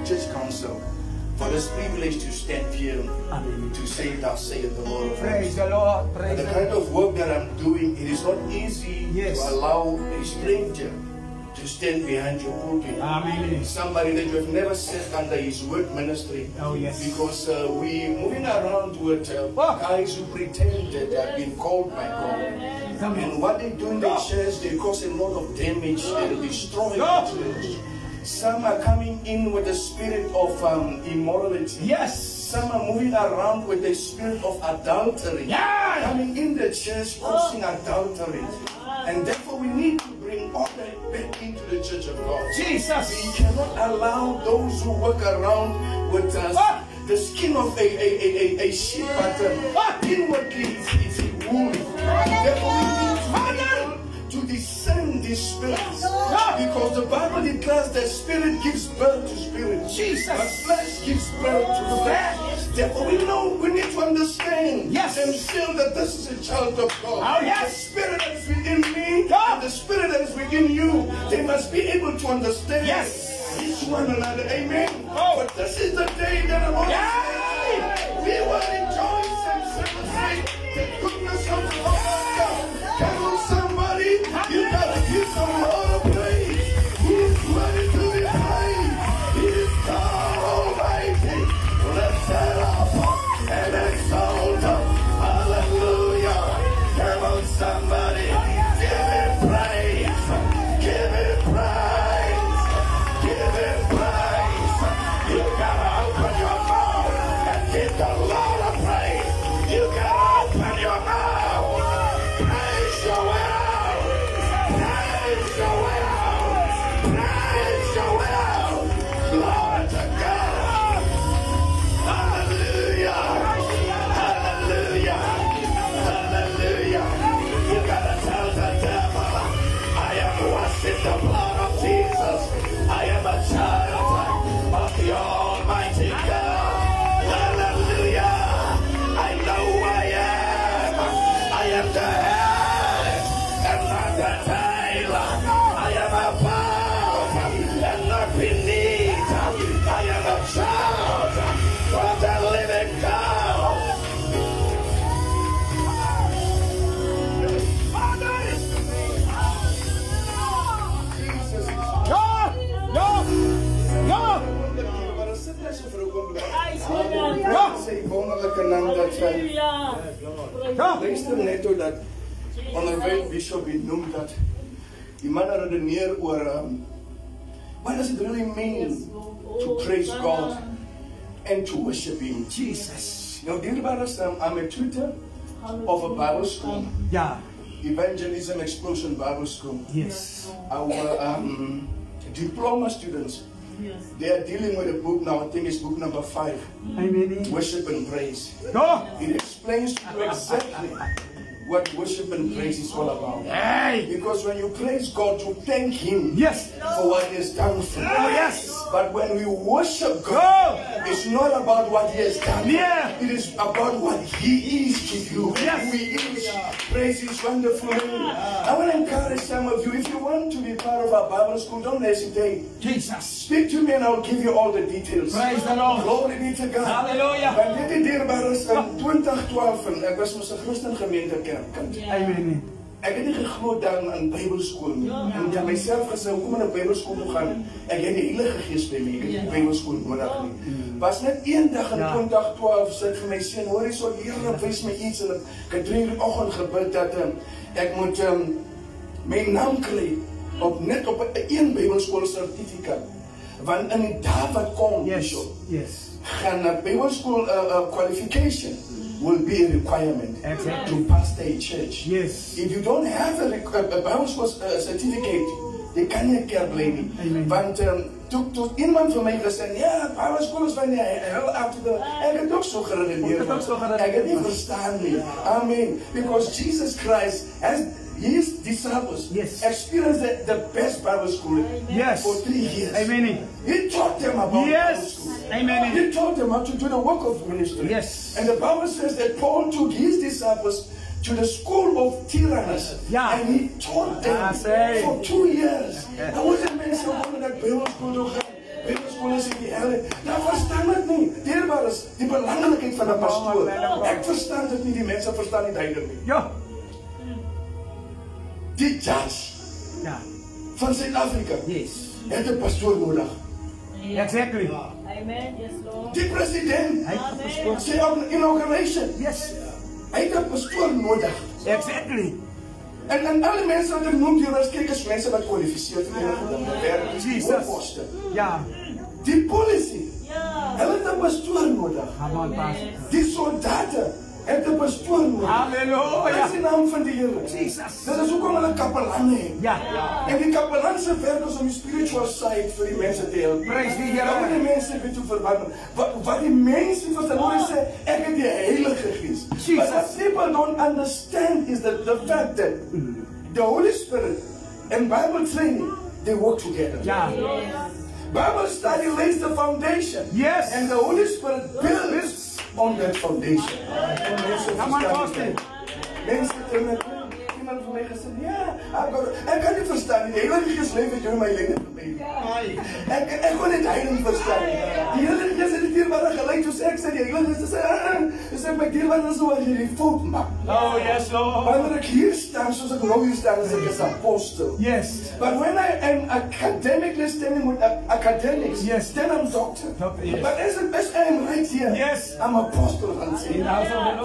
church council for this privilege to stand here to say thus saith the Lord of Praise the Lord. Praise the kind of work that I'm doing, it is not easy to allow a stranger to stand behind your pulpit. Amen. Somebody that you have never sat under his word ministry. Oh yes. Because we moving around with guys who pretend that they have been called by God. And what they do in the church, they cause a lot of damage. They destroy the church. Some are coming in with the spirit of immorality. Yes. Some are moving around with the spirit of adultery. Yeah. Coming in the church causing adultery. And therefore we need to bring order back into the church of God. Jesus. We cannot allow those who walk around with the skin of a sheep, but inwardly it's a wolf. Therefore we need to be able to discern these spirits. Because the Bible declares that spirit gives birth to spirit. Jesus. But flesh gives birth to flesh. Therefore we know we need to understand and feel that this is a child of God. Oh, yes. The spirit that is within me and the spirit that is within you, they must be able to understand each one another. Amen. But this is the day that the Lord we will rejoice and celebrate the goodness of the Lord. Come on, somebody, you gotta give some Lord a praise. He's ready to be praised. He is God Almighty. Let's set up and exalt him. Hallelujah. Come on, somebody, give him praise. Give him praise. Give him praise. You gotta open your mouth and give the Lord a praise. You gotta open your mouth. Praise your way out. Praise your way out. Praise your way out. Glory to God. Hallelujah. Hallelujah. Hallelujah. You gotta tell the devil, I am washed in the blood of Jesus. I am a child of the Almighty God. Hallelujah. I know who I am. I am the head and not the tail. I am above and not beneath. I am a child of the living God. Sy wonderlike naam dat sy luister net hoe dat onderwyl Bishop benoem dat die man redeneer oor what does it really mean to praise God and to worship him. Jesus. Nou dierbare, I'm a tutor of a Bible school. Yeah. Evangelism Explosion Bible School. Yes. Our diploma students, they are dealing with a book now. I think it's book number 5. Amen. Worship and Praise. Go. It explains to you exactly what worship and praise is all about. Hey. Because when you praise God, you thank him for what he has done for you. Oh, yes. But when we worship God, it's not about what he has done. It is about what he is to you. Yes. Who he is. Praise his wonderful name. I want to encourage some of you, if you want to be part of our Bible school, don't hesitate. Jesus. Speak to me and I'll give you all the details. Praise the Lord. Glory be to God. Hallelujah. Want dit dierbare is in 2012 en ek was mos 'n Christen gemeente kerkkind. Amen. Ek het nie geglo dan aan Bybelskool nie. En ek myself gesê, hoekom moet ek Bybelskool toe gaan? Ek het die Heilige Gees by my. Ek het nie Bybelskool nodig nie. Was net een dag in 2012 sê ek vir my seun, hoor hierso, Here, wys my iets en ek het 3 uur oggend gebid dat ek moet my naam kry op net op 'n Bybelskool sertifikaat. Want in die dag wat kom, Bishop, gaan 'n Bybelskool qualification will be a requirement to pastor a church. Yes. If you don't have a Bible school certificate, they can't get blaming. Want to iemand van mij gezegd, ja, Bible school is van heel after the. Ik heb ook zo geredeneerd. Ik heb niet verstaan niet. Amen. Because Jesus Christ has his disciples experienced the best Bible school for 3 years. Amen. He taught them about Bible school. Amen. He taught them how to do the work of ministry. Yes. And the Bible says that Paul took his disciples to the school of Tyrannus. And he taught them for 2 years. I wasn't mentioned that Bible school is in the geleden. Nou, verstaan het niet. Dierbaar is die belangrijkheid van een pastoor. Ik verstaan het niet, die mensen verstaan niet heilig niet. Ja. Die judge van Zuid-Afrika heeft een pastoor nodig. Exactly. Amen. Yes, Lord. Die president, zijn inauguration. Yes. Hij heeft een pastoor nodig. Exactly. En alle mensen wat ik noem, kijk eens mensen wat kwalificeerd voor posten. Ja. Die politie, hij heeft een pastoor nodig. Die soldaten, heeft een pastoor nodig. Halleluja. Dat is de naam van de Heer. Jesus. Dat is ook om een kapelaan heen. Ja. En die kapelaanse werk is om die spiritual side voor die mensen te helpen. Prijs die Heer. Wat die mensen weet te verwarmen. Wat die mensen van de Lord zeggen, ik heb die Heilige Geest. But what people don't understand is the fact that the Holy Spirit and Bible training, they work together. Ja. Bible study lays the foundation. Yes. And the Holy Spirit builds on that foundation. Come on, Pastor. Mensen kunnen iemand van mij gezegd, ja, ik kan niet verstaan. Die Heilige Geest leeft in mijn leven. Ik kon het heilig verstaan. Die Heilige Geest is het dierbare gelijk. Dus ik zei, die Heilige Geest is mijn dierbare zoals je die fout maakt. Oh, yes, Lord. Wanneer ik hier sta, zoals ik nou hier sta, dan zeg ik apostel. Yes. But when I am academically standing with academics, yes, then I'm doctor. Yes. But as I am right here, yes, I'm apostle.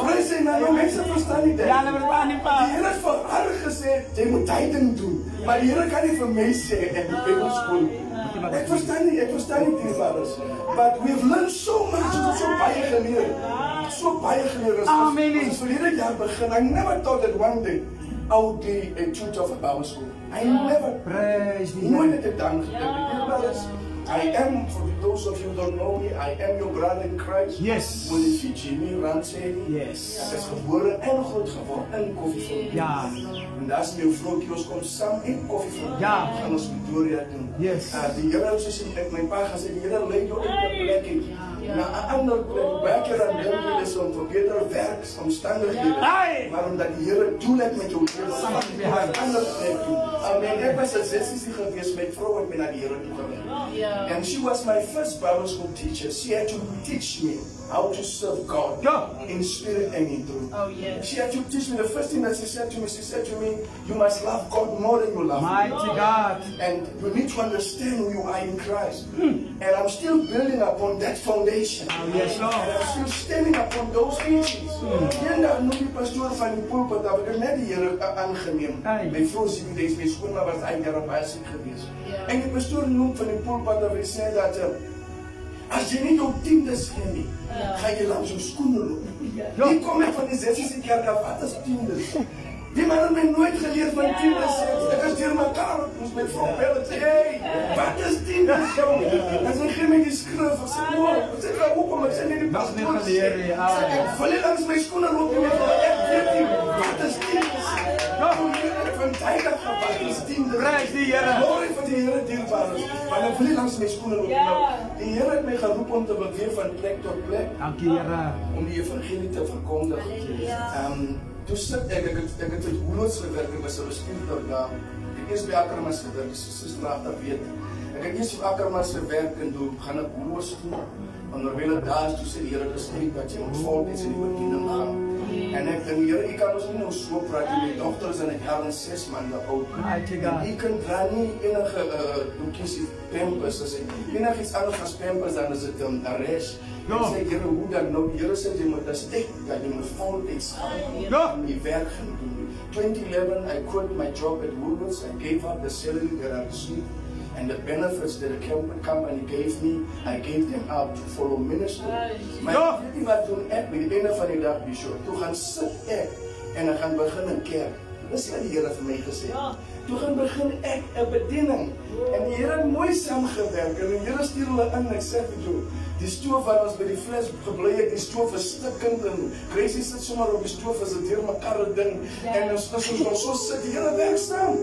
Praise the Lord. Mensen verstaan niet dat. Ja, dat verstaan niet, pa. Die Heer heeft voor haar gezegd, je moet tijden doen. Maar die Heer kan niet voor mij zeggen en de Bijbelschool. Ik verstaan niet die vaders. But we've learned so much, so baie geleerd. So baie geleerd. Amen. Als verleden jaar begin, I never thought that one day I would be a tutor of a Bible school. I never. Praise the Nooit heb ik dan gedaan. I am, for those of you who don't know me, I am your brother in Christ. Yes. Moet Jimmy Ramsey. Yes. Hij is geboren en groot geworden in Koffiefontein. Ja. En daar is mijn vrouw Kios komt samen in Koffiefontein. Ja. We gaan ons Victoria doen. Yes. Die Heer heeft mijn pa gezegd, die Heer leidt jou in de plek. Na een andere plek, bij keer aan denken is om voor betere werksomstandigheden. Maar omdat die Heer het doel heeft met jou leven, naar een andere plek toe. Amen. Ik was een 16 geweest, mijn vrouw heeft me naar die Heer toe gegaan. And she was my first Bible school teacher. She had to teach me how to serve God in spirit and in truth. Oh, yes. She had to teach me. The first thing that she said to me, you must love God more than you love me. Mighty God. And you need to understand who you are in Christ. And I'm still building upon that foundation. Oh, yes, Lord. And I'm still standing upon those teachings. Hier nu die pastoor van die pulpit, dat ik net die Heer aangeneem. Mijn vrouw ziet deze mijn schoon, maar was eigenlijk daar bij ziek geweest. En die pastoor noemt van die pulpit dat we zeggen dat als je niet op tiendes geeft, ga je langs je schoenen lopen. Die komen van die 16 kerk af, wat is tiendes? Die man heeft mij nooit geleerd van tiendes. Ik was hier elkaar, ik moest met vrouw bellen. Hey, wat is tiendes? En ze geeft mij die schrift. Ik zeg, wow, ik zeg, waarom? Ik zeg, nee, die pastoor. Ik val langs mijn schoenen lopen. Wat is tiendes? Van tijdig wat is tiendes? Prijs die Heer. Glorie van die Heer dierbaar is. Maar ik val langs mijn schoenen lopen. Die Heer heeft mij geroepen om te bewezen van plek tot plek. Dank je, Heer. Om die evangelie te verkondigen. Toen zit ik het Woeloods gewerkt, ik was een bestuurder daar. Ik eerst bij Akkermans gewerkt, dus is later weet. Ik heb eerst bij Akkermans gewerkt en toen gaan ik Woeloods doen. Onderwijl het daar is, toen zei die Heer gestuurd dat je moet volgens in die bediening gaan. En ik denk, Heer, ik kan ons niet nog zo praten. Mijn dochter is in het jaar en 6 maanden oud. En ik kan daar niet enige doekjes, pampers. Enig iets anders als pampers, dan is het een rash. Ik zei, Heer, hoe dan nou? De Heer zei, je moet dat stik, dat je moet volgens gaan. Die werk gaan doen. 2011, I quit my job at Woolworths. I gave up the salary that I received. And the benefits that the company gave me, I gave them out to follow ministry. Maar ik weet wat toen ik bij de einde van die dag, Bishop, toen gaan sit ik en dan gaan beginnen kerk. Dat is wat die Heer voor mij gezegd. Toen gaan beginnen ik een bediening. En die Heer heeft mooi samengewerkt. En die Heer stuurde aan en ik zeg het jou. Die stoof waar ons bij die fles gebleven, die stoof is stikkend en crazy zit zomaar op die stoof is het hier mekaar ding. En ons nog zo sit, die Heer werkt saam.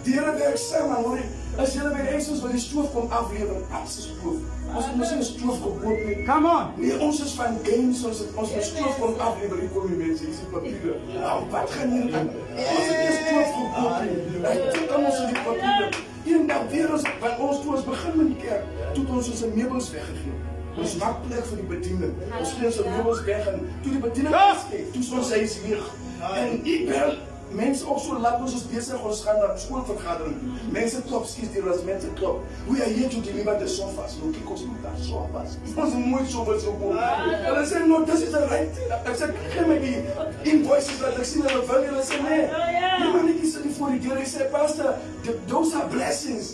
Die Heer werkt saam. En hoor, als jullie bij Jezus waar die stoof komt afleveren, als de stoof. Ons moet een stoof gekocht mee. Come on. Nee, ons is van games, ons stoof komt afleveren, ik kom niet mensen, ik zie papieren. Nou, wat gaan jullie doen? Ons is een stoof gekocht mee. Hij doet aan ons die papieren. eendag weer as ons toe ons begin met die kerk, toe het ons meubels weggegee. Ons maak plek vir die bediening. Ons gee ons meubels weg en toe die bediening kyk, toe ons huis leeg. En ek bel mense ook so laat ons besig, ons gaan na skoolvergadering. Mense klop, skies die as mense klop. We are here to deliver the sofas. Nou kyk ons met daar sofas. Ons moet sofas opkom. Hulle sê, no, this is the right thing. Ek sê, gee my die invoices dat ek sien hulle wil. Hulle sê, nee. Die mannetjie sê die voor die deur. Hy sê, pastor, those are blessings.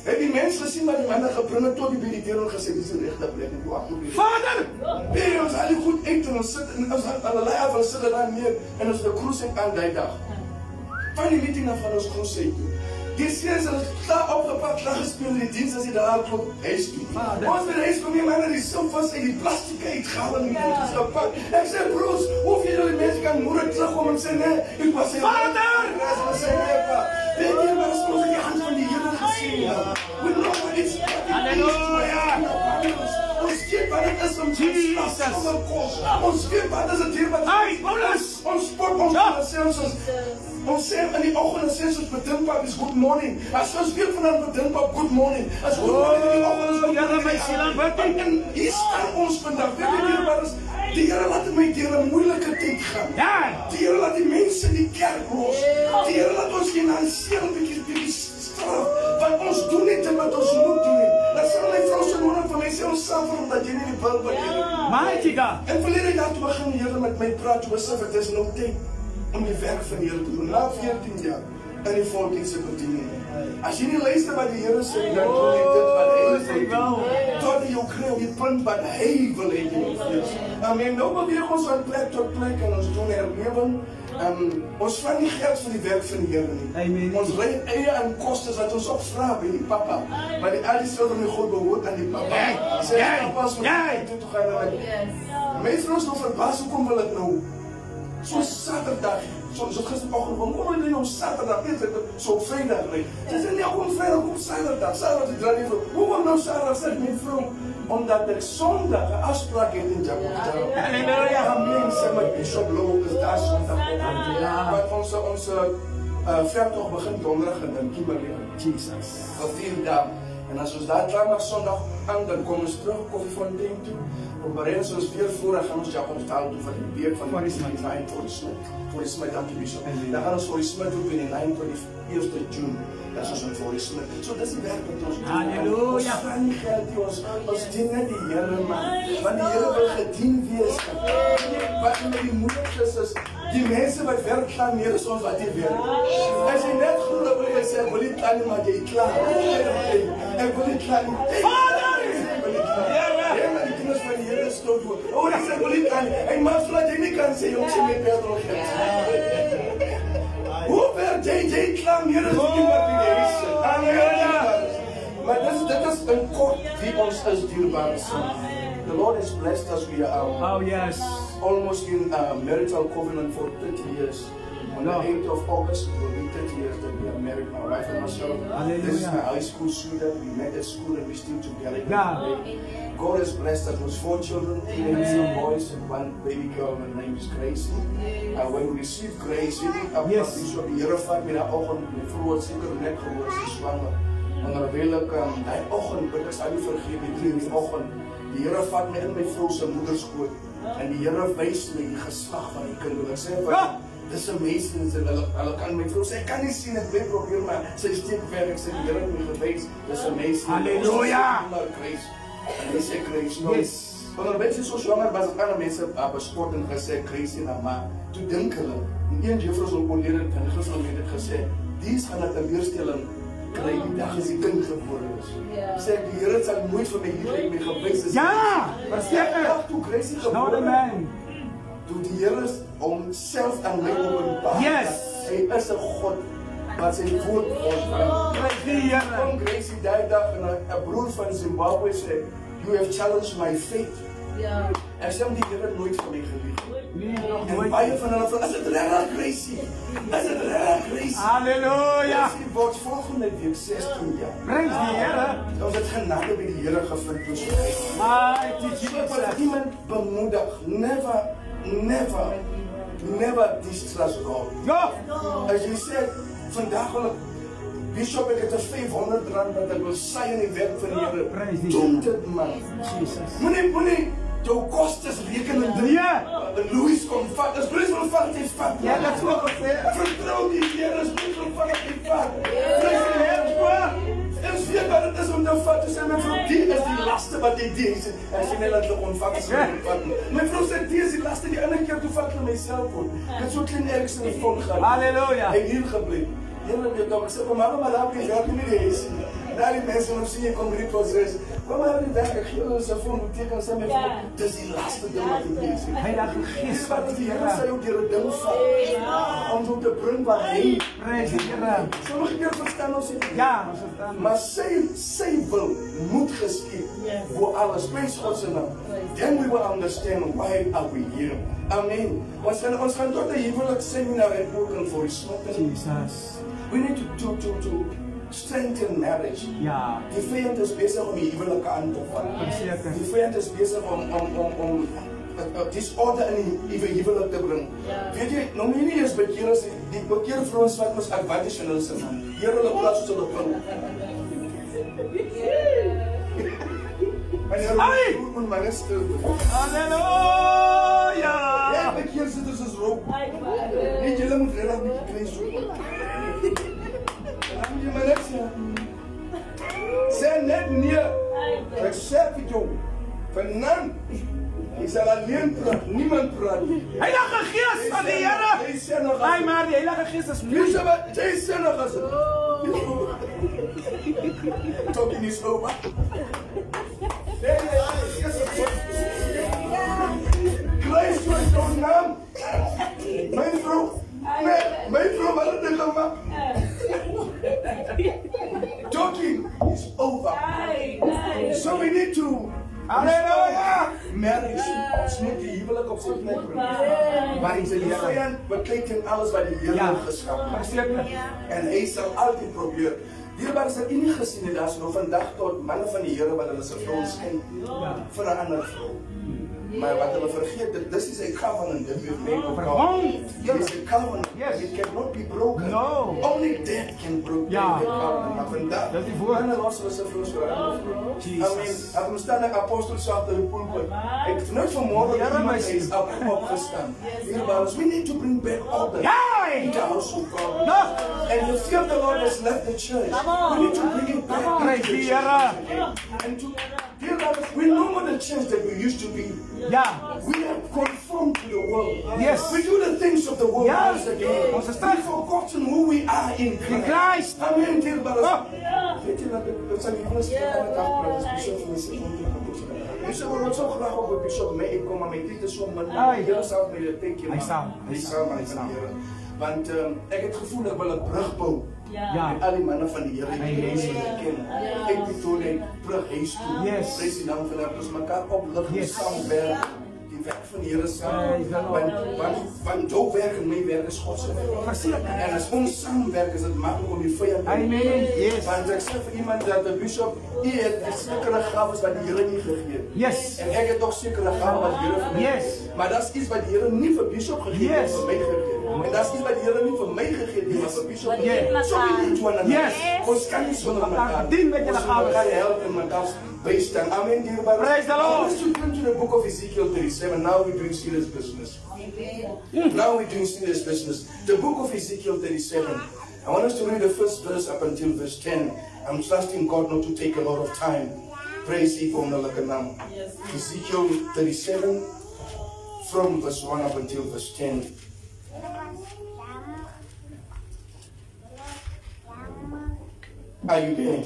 Het die mense gesien wat die manne gebring het tot die by die deur en gesê, dis die regte plek. Vader! Nee, ons al die goed eet en ons sit en ons allerlei af, ons sit daar neer en ons de cruising aan die dag. Van die meeting af van ons crusade toe. Die seens het klaar opgepakt, klaar gespeeld in die dienst as die daar klop huis toe. Ons by die huis kom die man en die sofas en die plastic uitgehaal en die voetjes gepakt. Ek sê, broers, hoeveel die mense kan moeilijk terugkom en sê, nee, ek was in Vader! En sê, nee, pa, weet jy, maar as ons in die hand van die Here gesien, we know what it's Halleluja! Ons weet wat het is om Jesus. Ons weet wat is het hier wat ons sport ons sê in die oggend sê ons bedinpap is good morning. As ons weet van bedinpap good morning. As good morning in die oggend is good morning. En hier staan ons vandag. Weet jy wat is? Die Here laat my deur 'n moeilike tyd gaan. Die Here laat die mense in die kerk los. Die Here laat ons finansiëel 'n bietjie straf. Want ons doen nie wat ons moet doen nie. Dan sal my vrou se môre vir my sê ons suffer omdat jy nie die wil wat jy doen. Mighty God. En verlede jaar toe begin die Here met my praat oor sê dit is nou tyd om die werk van die Here te doen. Na 14 jaar in die volksdienste bediening. As jy nie luister wat die Here sê, dan doen jy dit wat hy sê. Tot jy kry op die punt wat hy wil hê jy moet wees. Amen. Nou beweeg ons van plek tot plek en ons doen herlewing. Ons vra nie geld vir die werk van die Here nie. Amen. Ons ry eie aan kostes wat ons ook vra by die papa. Maar die al die selde van God behoort aan die papa. Sê papa as ons toe gaan. My vrou is nog verbaas, hoekom wil ek nou? So Saterdag, so gisteroggend kom hulle op Saterdag, so op Vrydag ry. Dis nie op Vrydag, op Saterdag. Saterdag die draai vir. Hoekom nou Saterdag sê my vrou? Omdat ek Sondag 'n afspraak het in Jakarta. Halleluja. Amen. Sê my Bishop Low is daar Sondag. Maar ons veldtog begin Donderdag in Kimberley. Jesus. Vir 4 dae. En as ons daar klaar maak Sondag aan, dan kom ons terug Koffiefontein toe. Op bereden ons weer vooraf gaan ons Jakarta toe vir die week van die Smit voor die Smit dankie Bishop. Dan gaan ons voor die Smit doen in 9 tot die 1 June. Dat is ons voor die Smit. So dis die werk wat ons doen. Halleluja. Ons vra nie geld nie, ons dien net die Here man. Want die Here wil gedien wees. Wat met die moeilikes is, die mense wat werk gaan meer as ons wat die werk. As jy net glo wil jy sê, wil jy klaar nie, maar jy klaar. Ek wil nie klaar nie. Vader! Van die Here stoot word. O, dat sê wil nie kan. Hy mag laat jy nie kan sê, ons sê met petrol geld. Hoe ver jy klaar meer as die wat die Here. Halleluja. Maar dit is in kort wie ons is dierbaar is. The Lord has blessed us. We are almost in marital covenant for 30 years. On the 8th of August, it will be 30 years that we are married, my wife and myself. This is my high school sweetheart. We met at school and we're still together. God has blessed us with 4 children, 3 handsome boys and 1 baby girl. Her name is Gracie. When we received Gracie, Bishop die Here vat met daai oggend, my vrou het seker net gehoor sy swanger. En terwyl ek daai oggend bid ek al die vergewe 3 in die oggend. Die Here vat my in my vrou se moederskoot en die Here wys my die geslag van die kind. Ek sê vir dis amazing, hulle kan my vrou sê, ek kan nie sien, ek wil probeer, maar sy steek ver, ek sê, die Here het my gewys, dis amazing. Halleluja! En hy sê, Grace, no. Wanneer sy so swanger was, het ander mense bespot en gesê, Grace na ma, toe dink hulle, en een juffrou sal oorlede, en die juffrou het het gesê, die gaan het een weerstelling kry, die dag as die kind gebore is. Sê, die Here sal nooit vir my hier my gewys is. Ja! Verseker! Toe Grace gebore, toe die Here homself aan my openbaar. Hy is 'n God wat sy woord ons Kom Gracie die dag en 'n broer van Zimbabwe sê, you have challenged my faith. Ek sê die Here nooit vir my gelieg. En baie van hulle vra, is dit reg Gracie? Is dit reg Gracie? Halleluja! Gracie word volgende week 16 jaar. Prys die Here. Ons het genade by die Here gevind toe so. Maar ek iemand bemoedig, never distrust God. Ja! As jy sê, vandag wil Bishop, ek het 'n R500 wat ek wil saai in die werk van die Here. Praise die Doen dit, man. Jesus. Moenie jou kostes rekening doen. Ja. Louis kom vat. As Louis wil vat, hy vat. Ja, dat is wat ek sê. Vertrou die Here, as Louis wil vat, hy vat. Prys die Here. En sê dat dit is om te vat. Dis my vrou, die is die laste wat jy dien. En sy net laat hulle onvat as hulle onvat. My vrou sê die is die laste die ander keer toe vat hulle my selfoon. Dit so klein ergens in die fond gaan. Halleluja. Hy hier gebly. Here weet ook, ek sê kom maar daar by werk nie die is. Daar die mense wat sien jy kom hier proses. Kom maar die werk, ek gee hulle se foon moet teken sê my vrou. Dis die laste ding wat jy doen. Heilige Gees van die Here Here. sê ook deur 'n ding vat. Om te bring waar hy. Praise die Here. Sommige keer verstaan ons dit. Ja, ons verstaan. Maar sy wil moet geskied voor alles. Praise God se naam. Then we will understand why are we here. Amen. Ons gaan tot 'n huwelik seminar en ook voor die slot. Jesus. We need to strengthen marriage. Ja. Die vyand is besig om die huwelik aan te vat. Verseker. Die vyand is besig om disorde in die huwelik te bring. Weet jy, nou nie eens bekeer as die bekeer vrouens wat ons advantage van hulle se man. Here hulle plaas soos hulle wil. Ai! Halleluja. Ja, bekeer sit ons as roep. Net julle moet regtig net kry so. Dan moet jy maar net sê. Sê net nee. Ek sê vir jou. Vanaand jy sal alleen praat, niemand praat nie. Heilige Gees van die Here. Jy sê nog Ai maar die Heilige Gees is Jy sê wat jy sê nog as talking is over. Christ was your name. My vrou, wat het jy gemaak? Talking is over. So we need to Halleluja. marriage. Ons moet die huwelik op sy plek bring. Maar die vyand bekyk teen alles wat die Here geskep het. Verseker. En hy sal altyd probeer. Hierbij is dat nie gesien het, daar is nog vandag tot manne van die Here wat hulle se vrou skyn vir 'n ander vrou. Maar wat hulle vergeet, this is a covenant that we've made with God. It is a covenant. Yes. It cannot be broken. No. Only death can break Ja. the covenant. Maar vandaag, Dat is die woord. manne los hulle se vrou vir 'n ander vrou. Jesus. Ek staan ek apostel self te pulpit. Ek het nooit vanmôre Ja, iemand maar is opgestaan. Hierbij we need to bring back order Yay! in the house of God. No. And the fear of the Lord has left the church. We need to bring it back into Praise the the church Lord. again. And to, dear brothers, we're no more the church that we used to be. Ja. We have conformed to the world. Yes. We do the things of the world Ja. once again. Ons is terug. We've forgotten who we are in In Christ. Christ. Amen, dear brothers. Oh. Weet je dat het zijn die mensen die aan het afpraten, Bishop van de Bishop. Bishop wil zo graag op het Bishop mee komen, maar dit is zo mijn Ai. heel zelf met de teken. Hij zal. Hij zal, maar hij zal. Want ik heb het gevoel dat we een brug bouwen. Ja. Met al die mannen van de Heer die Amen. mensen kennen. Ik betoon het brug huis toe. Yes. Prijs die naam van de Heer. Dus elkaar opluchten, Yes. samenwerken. Die werk van de Heer samen. Praise the Lord. Want jouw werk en mijn werk is Godse werk. Verseker. En als ons samenwerken is het makkelijk om die vijand te Amen. Yes. Want ik zeg voor iemand dat de Bishop, u heeft zekere gaven wat de Heer niet gegeven. Yes. En ik heb toch zekere gaven wat de Heer voor mij. Yes. Maar dat is iets wat de Heer niet voor Bishop gegeven heeft, Yes. voor mij gegeven. En dat is iets wat de Heer niet voor mij gegeven heeft, maar voor Bishop gegeven. Yes. Zo we need one another. Yes. Ons kan niet zonder elkaar. Dien met je Ons gaven. moet elkaar helpen en elkaar bijstaan. Amen, dear brothers. Praise the Lord. Let's turn to the book of Ezekiel 37. Now we're doing serious business. Now we're doing serious business. The book of Ezekiel 37. I want us to read the first verse up until verse 10. I'm trusting God not to take a lot of time. Praise He for Nalakanam. Ezekiel 37 from verse 1 up until verse 10. Are you there?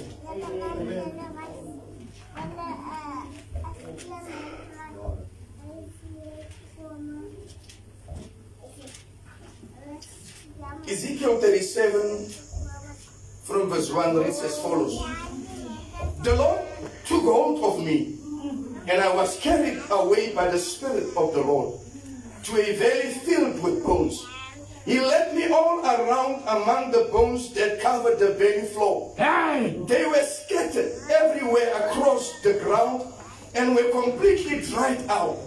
Ezekiel 37 from verse 1 reads as follows. The Lord took hold of me, and I was carried away by the Spirit of the Lord to a valley filled with bones. He led me all around among the bones that covered the valley floor. Hey. They were scattered everywhere across the ground and were completely dried out.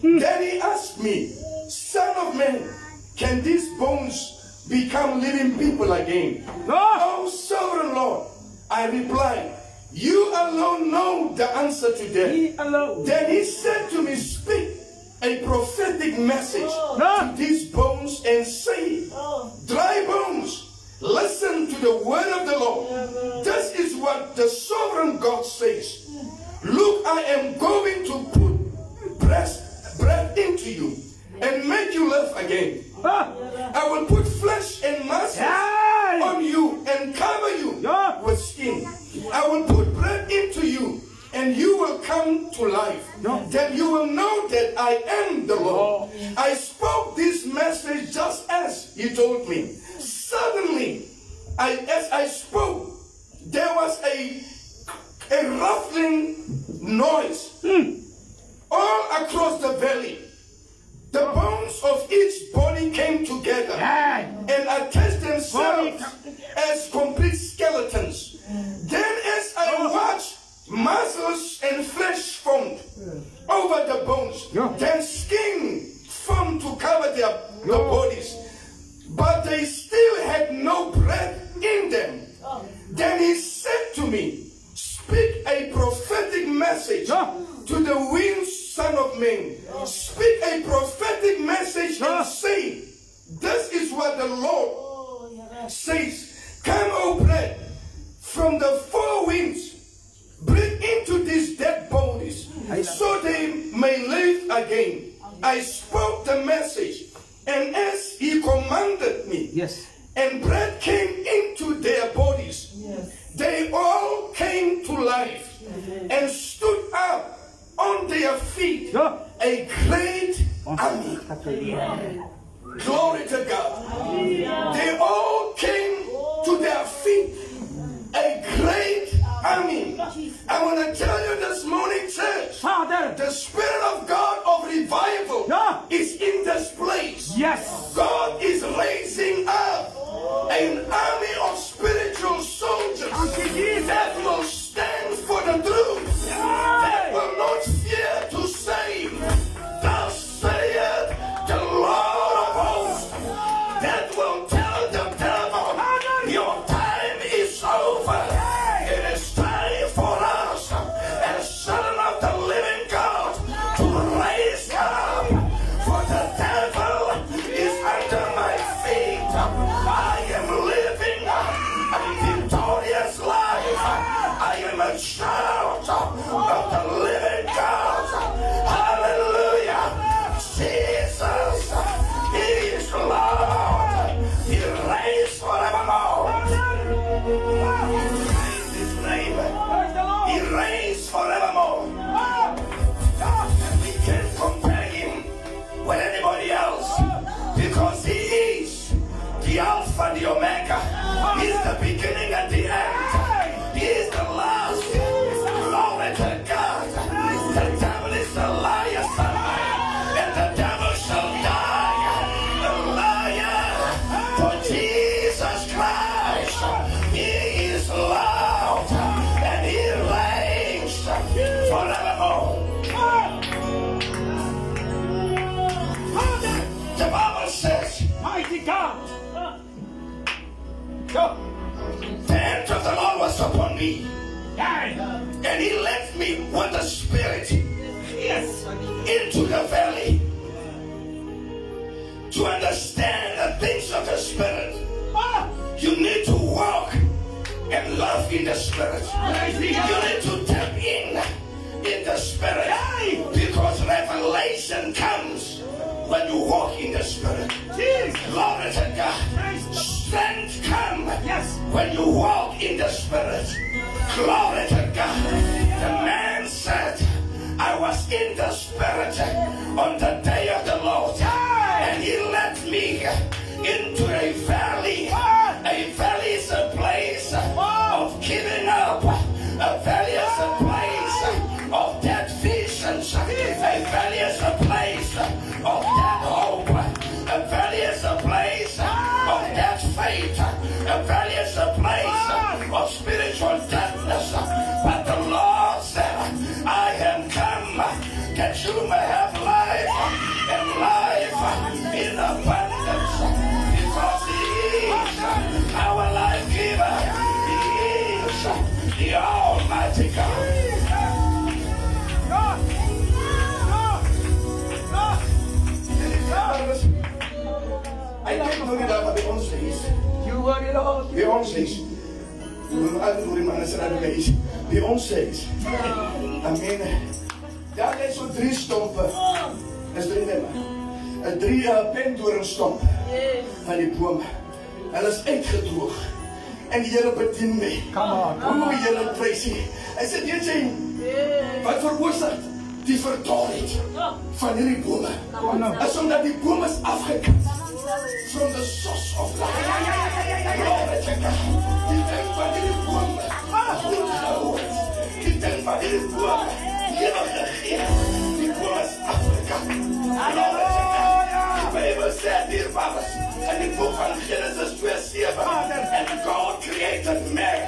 Then he asked me, Son of man, can these bones become living people again. Oh, sovereign Lord, I replied, you alone know the answer to that. He alone. Then he said to me, speak a prophetic message to these bones and say, dry bones, listen to the word of the Lord. This is what the sovereign God says. Look, I am going to put breath into you and make you live again. I will put flesh and muscle on you and cover you with skin. I will put breath into you and you will come to life. Then you will know that I am the Lord. I spoke this message just as he told me. Suddenly, as I spoke, there was a ruffling noise all across the valley. The bones of each body came together and attached themselves as complete skeletons. Then as I watched, muscles and flesh formed over the bones. Then skin formed to cover their bodies. But they still had no breath in them. Then he said to me, speak a prophetic message to the winged Son of Man. Speak a prophetic message and say, this is what the Lord says. Come, O breath, from the four winds, breathe into these dead bodies, so they may live again. I spoke the message, and as he commanded me, and breath came into their bodies, they all came to life and stood up on their feet, a great army. Glory to God. They all came to their feet, a great army. I want to tell you this morning, church, the Spirit of God of revival is in this place. God is raising up an army of spiritual soldiers that will stand for the truth, that will not fear to say, thus saith the Lord of hosts, that will tell the devil, your time is over. It is time for us, as Son of the living God, to raise up, for the devil is under my feet. I am living a victorious life. I am a child of the living God. Hallelujah. Jesus, He is Lord. He reigns forevermore. Praise His name. He reigns forevermore. And we can't compare Him with anybody else, because He is the Alpha, the Omega. He is the beginning and the end. He is the last. Glory to God. The devil is a liar, son, and the devil shall die a liar. For Jesus Christ, He is Lord, and He reigns forevermore. The Bible says, mighty God, the hand of the Lord was upon me, and He led me with the Spirit into the valley to understand the things of the Spirit. You need to walk and love in the Spirit. You need to tap in the Spirit, because revelation comes when you walk in the Spirit. Glory to God. Strength comes when you walk in the Spirit. Glory to God. The man said, I was in the Spirit on the day of the Lord, and He led me into a valley. A valley is a place of giving up. A valley is a place of dead visions. A valley is a place of dead hope. A valley is a place of dead faith. A valley is a place of spiritual darkness. But the Lord said, I am come that you may have life, and life in abundance, because He You were it all. Bij ons is. Bij ons is. Amen. Daar is zo 3 stompen. Dat is 3 nummer. 3 pendoornstompen van die boom. En dat is uitgedroog. En die Here bedien my. Come on. Hoe moet jy dit prys? Hy sê weet jy wat veroorsaak die verdorring van hierdie bome? Is omdat die boom is afgekap from the source of life. Glory to God. Die ding van hierdie boom goed gehoord. Die ding van hierdie boom ewige gees. Die boom is afgekap. Glory to God. Die Bijbel sê hier babas in die boek van Genesis 2:7 and God created man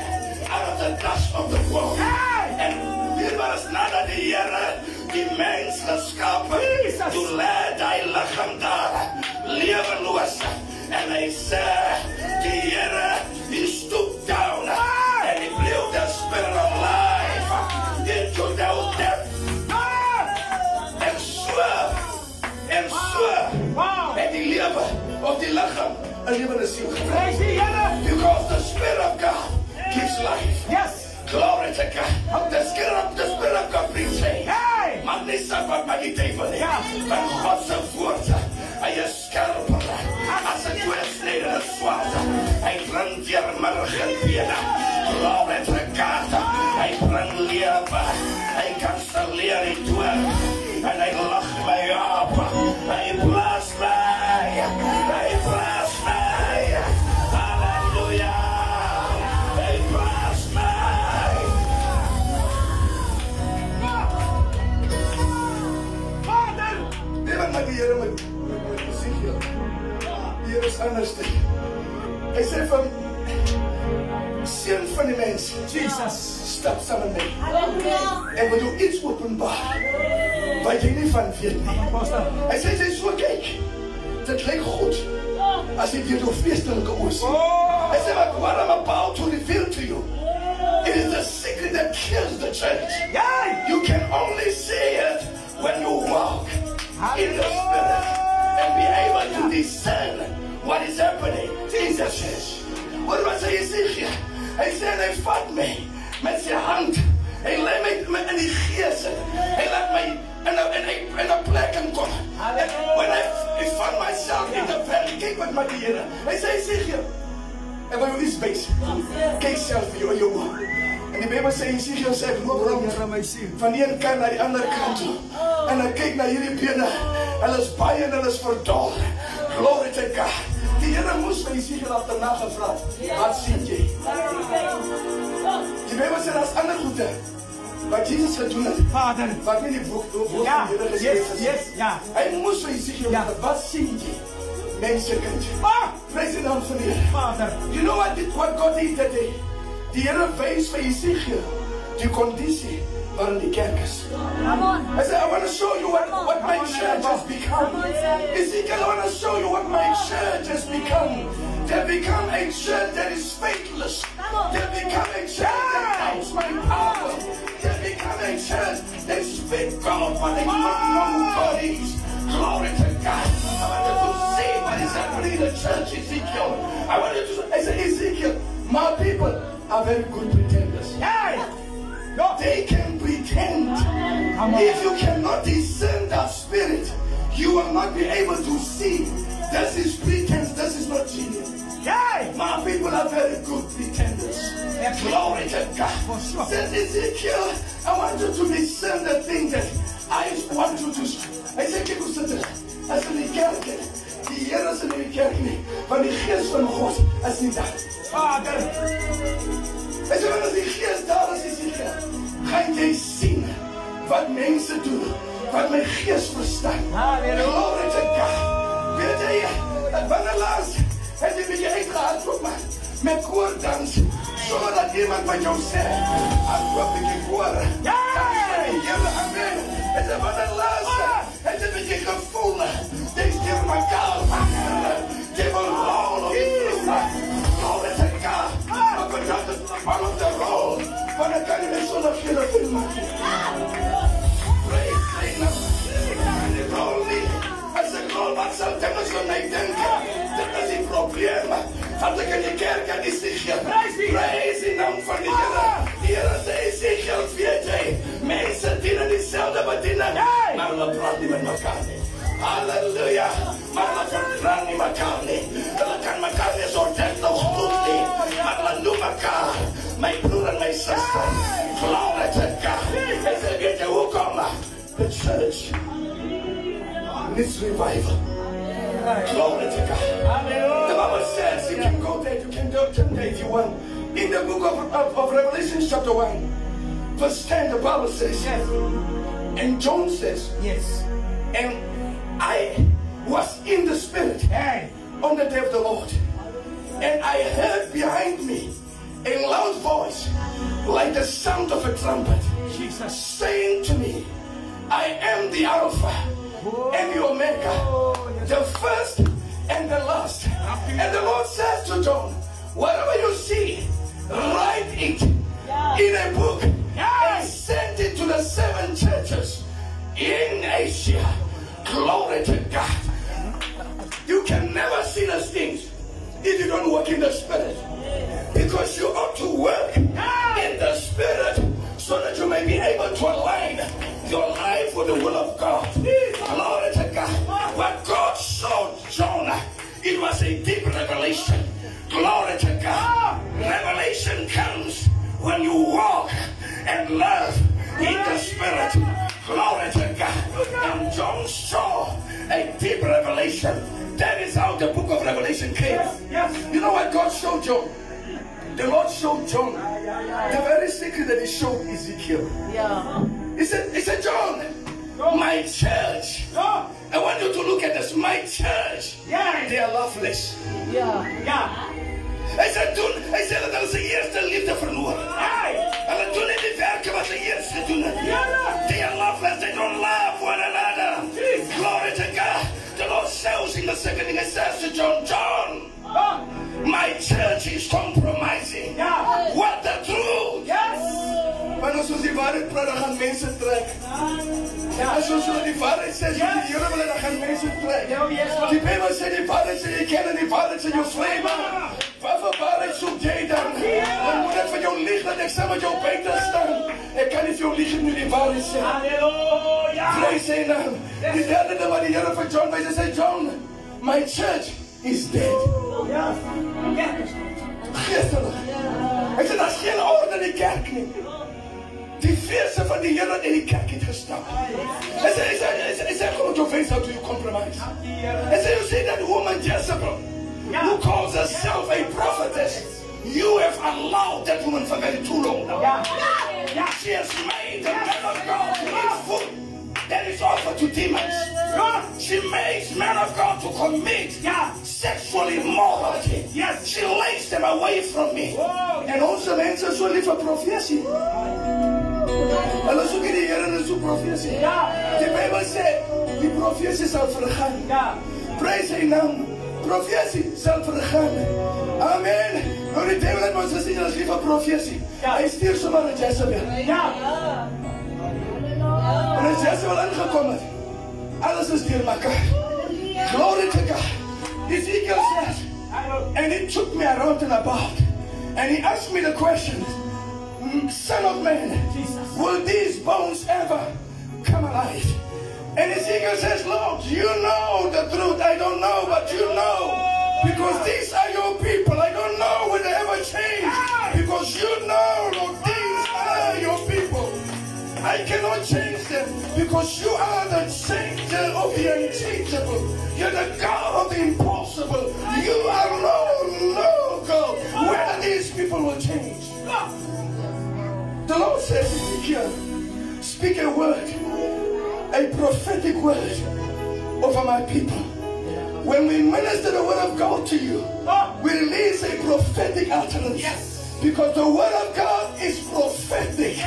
out of the dust of the ground. En hier was nadat die Here die mens geskapen toe lê die liggaam daar lewenloos en hy sê die Here he stooped down and he blew the spirit of life into the depth en so en die lewe of die liggaam 'n lewende siel gebring. Because the Spirit of God gives life. Yes. Glory to God. The Spirit of God brings change. Maar nie sê wat my die tafel nie. Van God se woord. Hy is skerp. As 'n tweesnede swaard. Hy bring deur marg en bene. Glory to God. Hy bring lewe. Hy kanselleer die dood. En hy lag my op. Hy bless my. Hy bless my. Halleluja. Hy bless my. Vader! Dit wat my die Here met Ezekiel. Die Here is anders. Hy sê van seun van die mens. Jesus. Stap saam met my. En we doen iets openbaar. Wat jy nie van weet nie. Hy sê jy so kyk. Dit lyk goed. As jy deur jou vleeslike oë sien. Hy sê what I'm about to reveal to you. It is the secret that kills the church. You can only see it when you walk in the Spirit and be able to discern what is happening in the church. Wat was hy sê hier? Hy sê hy vat my met sy hand. Hy lê my in die gees. Hy laat my in 'n plek kom. When I found myself in the valley, kyk wat my die Here. Hy sê hier. En waar jy is base. Kyk self vir jou. En die Bijbel sê Ezekiel sê ek loop rond van die een kant na die ander kant toe. En ek kyk na hierdie bene. Hulle is baie en hulle is verdor. Glory to God. Die Here moes vir Ezekiel agterna gevra. Wat sien jy? Die Bijbel sê daar's ander goede. Wat Jesus gedoen het. Vader. Wat in die boek Ja. Yes. Ja. Hy moes vir Ezekiel vra. Wat sien jy? Mensekind. Praise the Lord van die Here. Vader. You know what God did that day? Die Here wys vir Ezekiel die kondisie waarin die kerk is. I said, I want to show you what my church has become. Ezekiel, I want to show you what my church has become. They become a church that is faithless. They become a church that counts my power. They become a church that speaks God, but they don't know who God is. Glory to God. I want you to see what is happening in the church, Ezekiel. I want you to, I said, Ezekiel, my people are very good pretenders. They can pretend. If you cannot discern the spirit, you will not be able to see. This is pretense, this is not genius. My people are very good pretenders. Glory to God. Says Ezekiel, I want you to discern the things that I want you to. I say, kyk hoe sit dit. As in die kerk, die Here is in die kerk nie, want die Gees van God is nie daar. Vader. Hy sê, as die Gees daar is, gaan jy sien wat mense doen, wat my Gees verstaan. Glory to God. Weet jy, wanneer laas het jy bietjie uitgehardloop met koordans, sodat iemand van jou sê, hardloop bietjie koor. Here, amen. Het jy wanneer laas het jy bietjie gevoel, jy stuur mekaar, jy wil rol op die vloer. Glory to God. Maar dat is part of the role. Want dan kan je niet zonder gillen filmen. Praise God. En die rol niet. Als de rol wat zal denken, zo niet denken. Dat is het probleem. Van vrienden. Maar hulle praat nie met mekaar nie. Halleluja. Maar hulle vertrouw nie mekaar nie. Hulle kan mekaar nie so dit nog goed nie. Maar hulle noem mekaar my broer en my suster. Glory to God. Hy sê, weet jy hoekom? The church needs revival. Glory to God. The Bible says, you can go there, you can turn there if you want. In the book of Revelation chapter 1, verse 10, the Bible says, yes. And John says, yes. And I was in the Spirit on the day of the Lord. And I heard behind me a loud voice like the sound of a trumpet, Jesus, saying to me, I am the Alpha and the Omega, the first and the last. And the Lord says to John, whatever you see, write it in a book and send it to the 7 churches in Asia. Glory to God. You can never see those things if you don't work in the Spirit. Because you ought to work in the Spirit so that you may be able to align your life with the will of God. Glory to God. What God showed Jonah, it was a deep revelation. Glory to God. Revelation comes when you walk and live in the Spirit. Glory to God. And John saw a deep revelation. That is how the book of Revelation came. You know what God showed John? The Lord showed John the very secret that he showed Ezekiel. He said, John, my church. I want you to look at this. My church. They are loveless. Hij zei dat ze eerste liefde verloren. En toen in die werken wat ze eerst doen. They are loveless, they don't love one another. Glory to God. The Lord says in the second thing, he says to John, my church is compromising. What the truth? Maar als we die waarheid praten, gaan mensen trekken. Als we die waarheid zeggen, die Here willen, dan gaan mensen trekken. Die Bijbel zegt, die waarheid zegt, je kennen die waarheid zegt, je vlemen. Wat voor waarheid zoekt jij dan? Dan moet het van jou liegen, dat ik zeg met jou beter staan. Ik kan niet veel liegen nu die waarheid zeggen. Halleluja! Vrees zijn naam. Die derde ding wat die Here van John wijst, hij zei, John, my church is dead. Geestelijk. Hij zei, dat is geen orde in de kerk niet. Die feesten van die Here in die kerk heeft gestapt. Hij zei, kom met jou face out to you compromise. Hij zei, you see that woman Jezebel, who calls herself a prophetess, you have allowed that woman for very too long now. She has made the man of God to eat food that is offered to demons. She makes men of God to commit sexual immorality. She lays them away from me. En onze mensen zo liever profetie. Hulle zoeken die Here en zoeken profetie. De Bijbel zegt, die profetie zal vergaan. Prijs zijn naam. Profetie zal vergaan. Amen. Maar die Bijbel heeft ons gezien als liever profetie. Hij stierf zomaar naar Jezebel. En als Jezebel aangekomen, alles is door elkaar. Glory to God. Ezekiel says, and he took me around and about, and he asked me the question, Son of man, will these bones ever come alive? And Ezekiel says, Lord, you know the truth. I don't know, but you know. Because these are your people. I don't know will they ever change. Because you know, Lord, these are your people. I cannot change them. Because you are the changer of the unchangeable. You're the God of the impossible. You alone know, God, whether these people will change. The Lord says, Ezekiel, speak a word, a prophetic word over my people. When we minister the word of God to you, we release a prophetic utterance. Because the word of God is prophetic.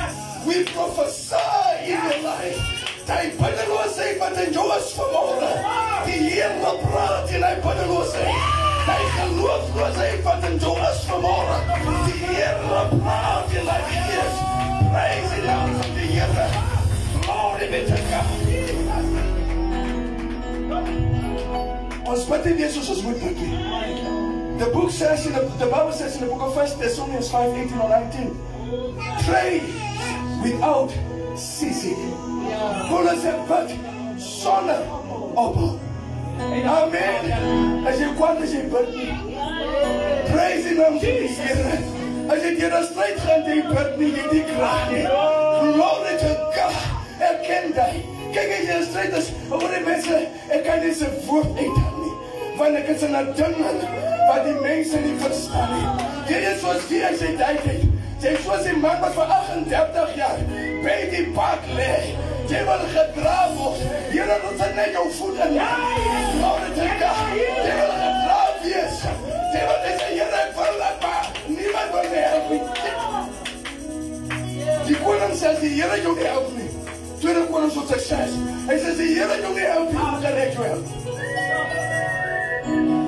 We prophesy in your life. Hij padelo zei van de jongens vanmorgen. Die Here praat en hij padelo zei. Hij geloof zei van de jongens vanmorgen. Die Here praat en hij geeft. Prijs de naam van de Here. Glory be to God. Ons Pad in Jesus is with me. The book says the Bible says in the book of 1 Thessalonians 5:18 or 19. Pray without ceasing. kon ons bid sonder ophou. Amen. As jy kwaad as jy bid nie. Praise him om die Here. As jy deur 'n stryd gaan, jy bid nie, jy die krag nie. Glory to God. Erken dit. Kyk as jy 'n stryd is, oor die mense, ek kan nie se woord uithaal nie. Want ek is in 'n ding wat die mense nie verstaan nie. Jy is soos die as jy tyd. Jy soos die man wat vir 38 jaar by die pad lê. Jy wil gedra word. Here moet net jou voet in. Glory to God. Jy wil gedra wees. Jy wil net sê, Here, ek wil dat maar niemand wil my help nie. Die koning sê, die Here jou nie help nie. Tweede koning tot sukses. Hy sê, die Here jou nie help nie. Hoe kan ek jou help?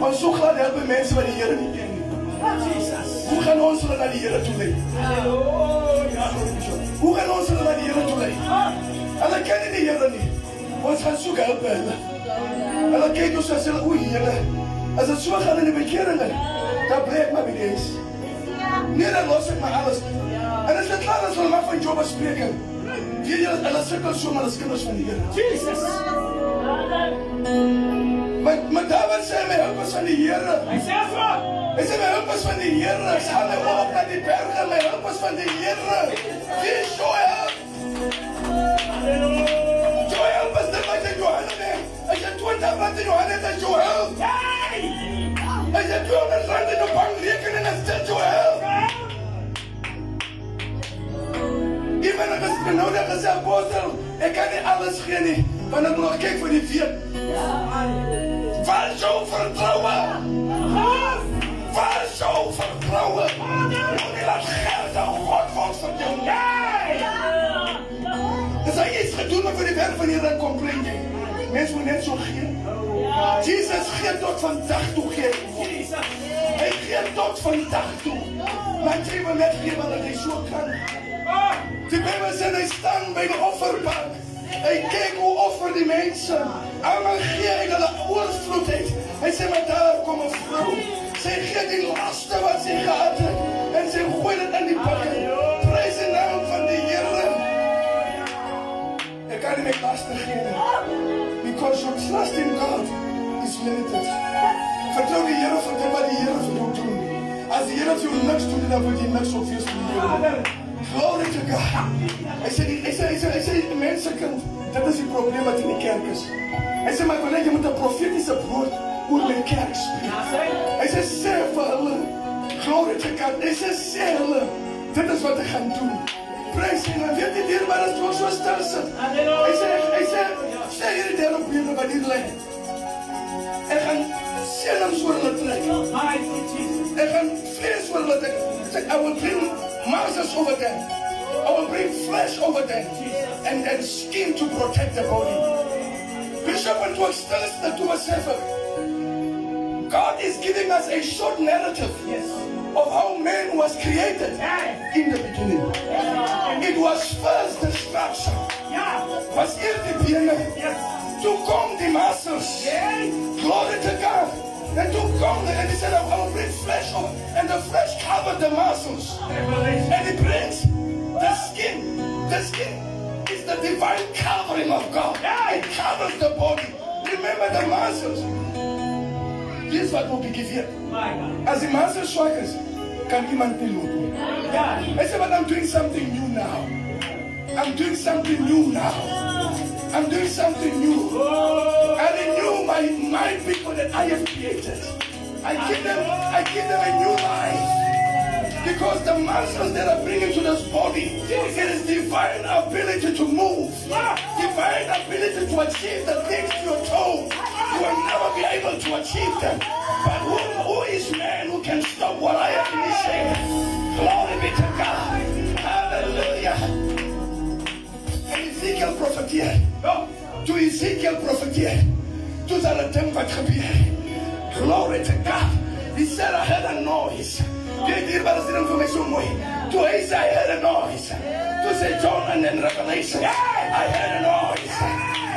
Ons so glad help mense wat die Here nie ken nie. Hoe gaan ons hulle na die Here toe lei? Hoe gaan ons hulle na die Here toe lei? Hulle ken nie die Here nie. Ons gaan soek help by hulle. Hulle kyk ons en sê, oei Here, as het so gaan in die bekering, dan breek my bedees. Nee, dan los ek my alles. En is dit klaar as hulle mag van Job spreken? Weet jy, hulle sikkel so met as kinders van die Here. Jesus! Maar David sê, my hulp is van die Here. Hy sê wat? Hy sê, my hulp is van die Here. Ek sal my op na die berge, my hulp is van die Here. Wie is jou help? Jou help is dit wat in jou hande neem. As jy 20 wat in jou hande het, is jou help. As jy 200 rand in jou bankrekening, is dit jou help. Iemand het genodig gesê, apostel, ek kan nie alles gee nie, want ek moet nog kyk vir die weet. Waar is jou vertrouwe? Waar is jou vertrouwe? Moet nie laat geld aan God word vir jou. As hy iets gedoen met vir die werk van hier, dan complain jy. Mens moet net so gee. Jesus gee tot vandag toe gee. Hy gee tot vandag toe. Maar jy wil net gee wat hy so kan. Die Bijbel sê, hy staan by die offerbank. Hy kyk hoe offer die mense. Allemaal gee hy hulle oorvloed het. Hy sê, maar daar kom 'n vrou. Sy gee die laste wat sy gehad het. En sy gooi dit in die bakken. Prys die naam van die Here. Ek kan nie met laste gee nie. Because your trust in God is limited. Vertrouw die Here vir dit wat die Here vir jou doen. As die Here vir jou niks doen, dan wil jy niks opwees van die Here. Glory to God. Hy sê, die mensenkind, dit is die probleem wat in die kerk is. Hy sê, my collega, jy moet 'n profetiese woord oor my kerk spreek. Hy sê, sê vir hulle, glory to God, hy sê, sê hulle, dit is wat ek gaan doen. Prijs en dan weet die dierbaar as ons so stil sit. Hy sê hierdie deel op hierdie wat hier lê. Ek gaan senums oor hulle trek. Ek gaan vlees oor hulle trek. I will bring masses over them. I will bring flesh over them. And skin to protect the body. Bishop, en toe ek stil is, toe besef ek, God is giving us a short narrative of how man was created in the beginning. It was first destruction. Was eers die bene. Toe kom die masters. Glory to God. And toe kom and he said, I will bring flesh over. And the flesh covered the muscles. And he brings the skin. The skin is the divine covering of God. It covers the body. Remember the muscles. Dit is wat moet ek geweet. As die massa swak is, kan iemand nie loop nie. Hy sê, but I'm doing something new now. I'm doing something new now. I'm doing something new. I renew my people that I have created. I give them a new life. Because the muscles that are bringing to this body, it is divine ability to move. Divine ability to achieve the things you're told. You will never be able to achieve them. But who is man who can stop what I have initiated? Glory be to God. Hallelujah. Ezekiel profeteer. Toe Ezekiel profeteer, toe sal 'n ding wat gebeur. Glory to God. He said, I heard a noise. Dit hier was dit vir my so mooi. Toe hy sê, I heard a noise. Toe sê John in Revelation, I heard a noise.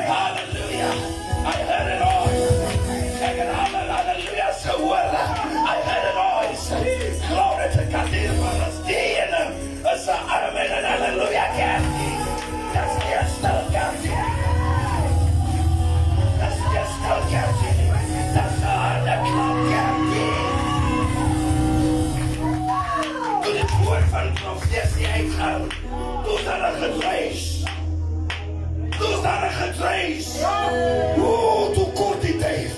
Hallelujah. I heard a noise. Hallelujah. So well. I heard a noise. Glory to God. Dit was die. Amen and hallelujah. That's the still God. that are getrace. Those that are getrace. Oh, to coordinate.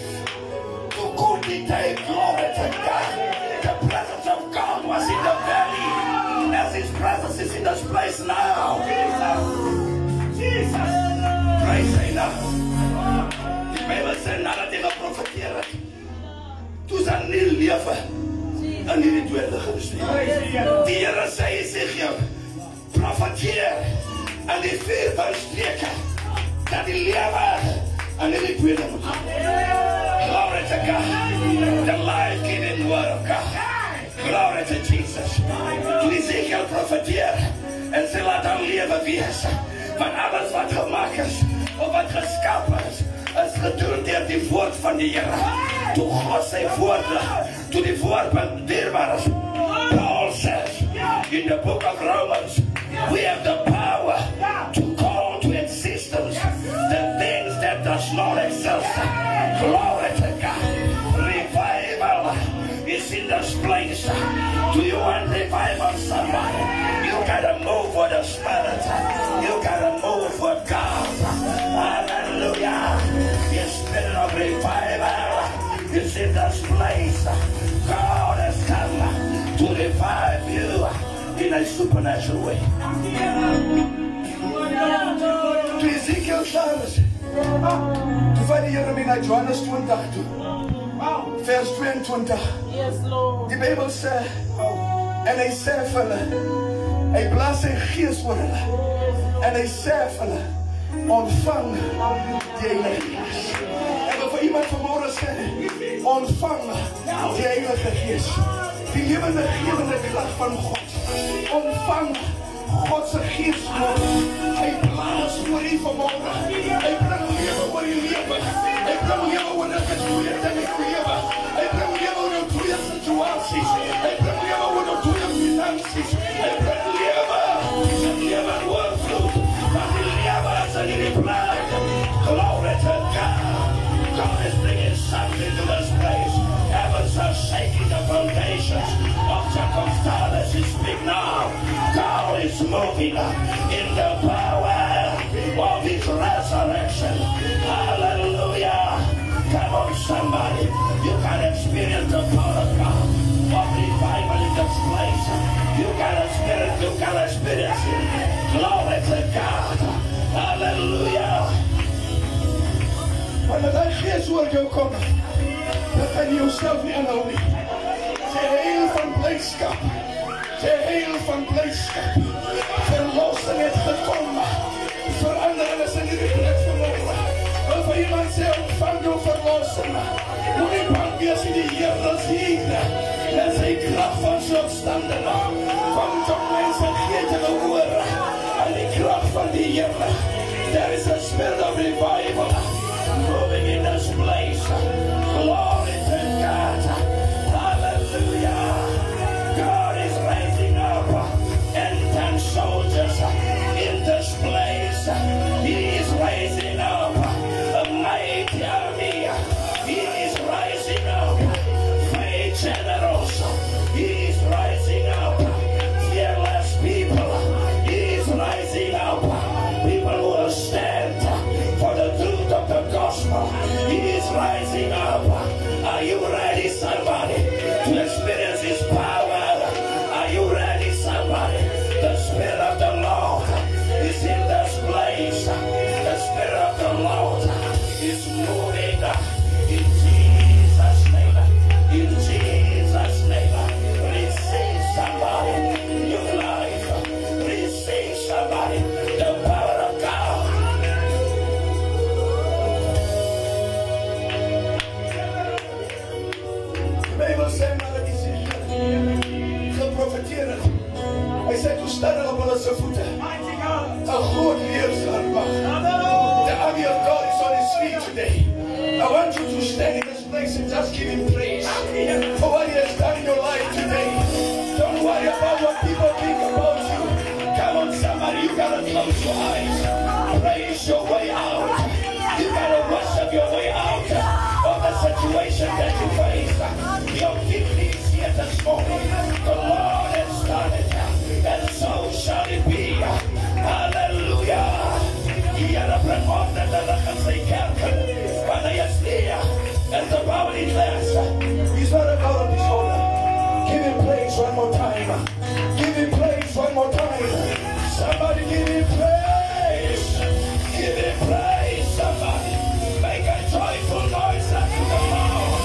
To coordinate. Glory to God. The presence of God was in the valley. As His presence is in this place now. Jesus. Praise Him now. Die Bijbel sê nadat jy geprofeteer het, toe is daar nie lewe in hierdie dode gewees nie. Die Here sê Esegiel, profeteer in die 4 streke dat die lewe in hierdie dode moet gaan. Glory to God. The life-giving word of God. Glory to Jesus. Toe Esegiel profeteer en sê laat daar lewe wees. Van alles wat gemaak is of wat geskap is gedoen deur die woord van die Here. Toe God sy woord, toe die woord dierbaar is. Paul says in the book of Romans, we have the power to call to existence the things that does not exist. Glory to God. Revival is in this place. Do you want revival, somebody? You gotta move for the Spirit. You gotta move for God. Hallelujah. The Spirit of revival is in this place. God has come to revive you in a supernatural way. To Ezekiel Charles, to find the Here in Johannes 20 vers 22. Yes, Lord. Die Bijbel sê, en hy sê vir hulle, hy blaas sy gees oor hulle, en hy sê vir hulle, ontvang die Heilige Gees. En wil vir iemand vanmorgen sê, ontvang die Heilige Gees. Die lewende kracht van God. Ontvang Godse Gees. Hy blaas oor u vanmorgen. Hy bring lewe oor u lewe. Hy bring lewe oor die goeie dinge in lewe. Hy bring lewe oor die goeie situasies. Hy bring lewe oor die goeie finansies. Hy bring lewe. En lewe oorvloed. Maar die lewe is in die plek. Glory to God. God is bringing something to this place. Heavens are shaking the foundations of circumstances. He speak now. God is moving in the power of His resurrection. Hallelujah. Come on, somebody. You can experience the power of God of revival in this place. You can experience it. Glory to God. Hallelujah. Wanneer daai gees oor jou kom, dan kan jy jouself nie aanhou nie. Sy heel van blydskap. Sy heel van blydskap. Verlossing het gekom. Verandering is in die plek vanmorgen. Wil vir iemand sê, ontvang jou verlossing. Moenie bang wees in die Here is hier. En sy kracht van sy opstanding. Kom tot mense gee te hoor. En die kracht van die Here. There is a spirit of revival moving in this place. Glory to God. Hallelujah. God is raising up 10 soldiers in this place. He is raising up a mighty army. He is rising up great generals. He is rising up fearless people. He is rising up people who will stand for the truth of the gospel. He is rising up. Are you ready, somebody, to experience His power? Are you ready, somebody? The Spirit of the Lord is in this place. The Spirit of the Lord is moving in Jesus' name. In Jesus' name. Receive somebody new life. Receive somebody the power of God. The Bible says that geprofeteer het. Hy sê toe staan op hulle se voete. 'n groot weerstand mag. The army of God is on His feet today. I want you to stand in this place and just give Him praise for what He has done in your life today. Don't worry about what people think about you. Come on, somebody, you gotta close your eyes. Praise your way out. You gotta worship your way out of the situation that you face. Your victory is here this morning. The Lord has done it, and so shall it be. time. Give him praise one more time. Somebody give him praise. Give him praise, somebody. Make a joyful noise unto the Lord.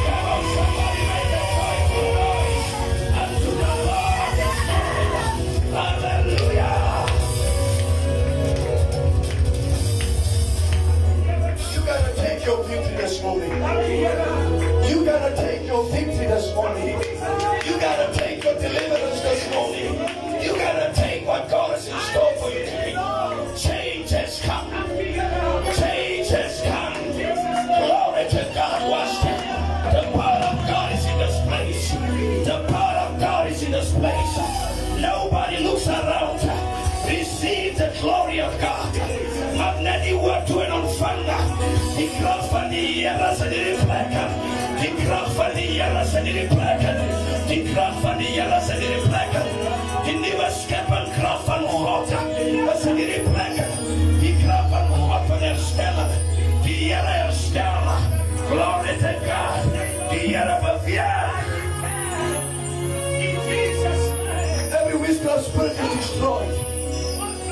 Come on, somebody, make a joyful noise unto the Lord this morning. Hallelujah. You gotta take your victory this morning. You gotta take your victory this morning. You gotta take your deliverance this morning. You gotta take what God has in store for you today. Change has come. Change has come. Glory to God. Watch that. The power of God is in this place. The power of God is in this place. Nobody looks around. Receive the glory of God. Magneti watu enonfanga. Die kracht van die Here is in die plek. Die kracht van die Here is in die plek. Die kracht van die Here is in die plek. Die nieuwe scheppingskracht van God is in die plek. Die kracht van God van herstellen. Die Here herstellen. Glory to God. Die Here beweeg. In Jesus' name. Every witchcraft spirit is destroyed.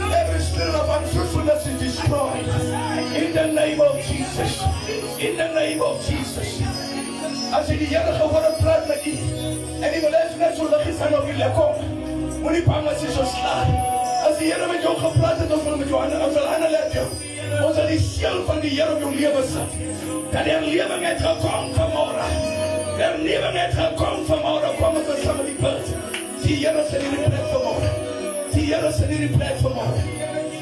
Every spirit of unfruitfulness is destroyed. In the name of Jesus. In the name of Jesus. As jy die Here gehoor praat met u en die wil net so lig is aan op julle kom. Moenie bang as jy so slaan. As die Here met jou gepraat het of met jou hande laat jou. Ons het die siel van die Here op jou lewe sit. Dat die herlewing het gekom vanmôre. Die herlewing het gekom vanmôre. Kom ons saam met die bid. Die Here is in die plek vanmôre. Die Here is in die plek vanmôre.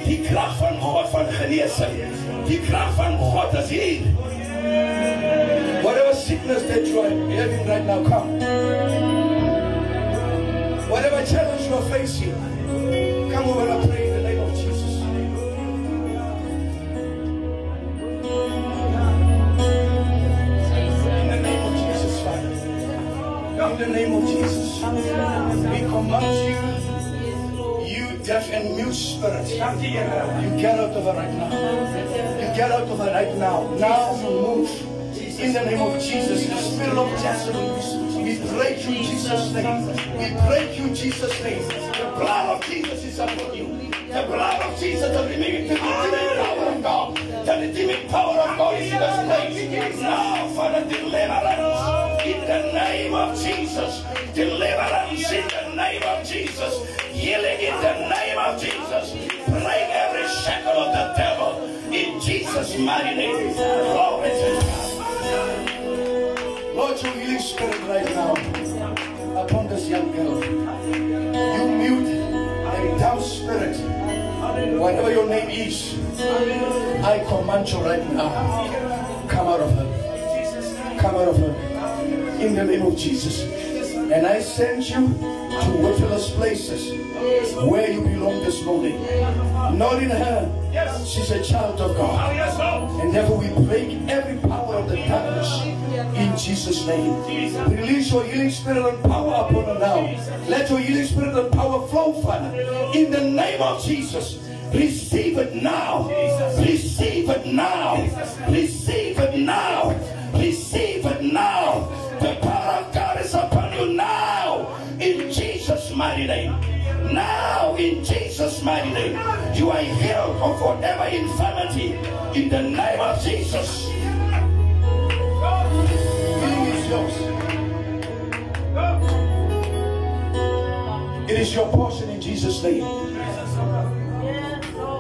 Die kracht van God van genesing. Die kracht van God is hier. Whatever sickness that you are having right now, come. Whatever challenge you are facing, come over and pray in the name of Jesus. In the name of Jesus, Father. In the name of Jesus, we command you, deaf and mute spirit. You get out of her right now. You get out of her right now. Now you move. In the name of Jesus, the spirit of Jezebel, we break you in Jesus' name. We break you in Jesus' name. The blood of Jesus is upon you. The blood of Jesus, the redeeming power of God. The redeeming power of God is in this place. Now for the deliverance. In the name of Jesus. Deliverance in the name of Jesus. Healing in the name of Jesus. Break every shackle of the devil. In Jesus' mighty name. Glory to God. Lord, your healing spirit right now upon this young girl. You mute and dumb spirit, whatever your name is, I command you right now, come out of her. Come out of her. In the name of Jesus. And I send you to worthless places where you belong this morning. Not in her. She's a child of God. And therefore we break every power of the darkness in Jesus' name. Release your healing spirit and power upon her now. Let your healing spirit and power flow, Father. In the name of Jesus. Receive it now. Receive it now. Receive it now. Receive it now. The power of God is upon you now. In Jesus' mighty name. Now, in Jesus' mighty name, you are healed of whatever infirmity in the name of Jesus. Healing is yours. It is your portion in Jesus' name.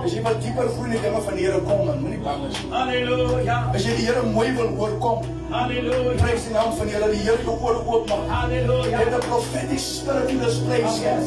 As jy wat dieper voel die dinge van die Here kom, man, moenie bang wees. Halleluja. As jy die Here mooi wil hoor kom. Halleluja. Prys die naam van die Here, die Here jou ore oopmaak. Halleluja. Let the prophetic spirit in this place, yes,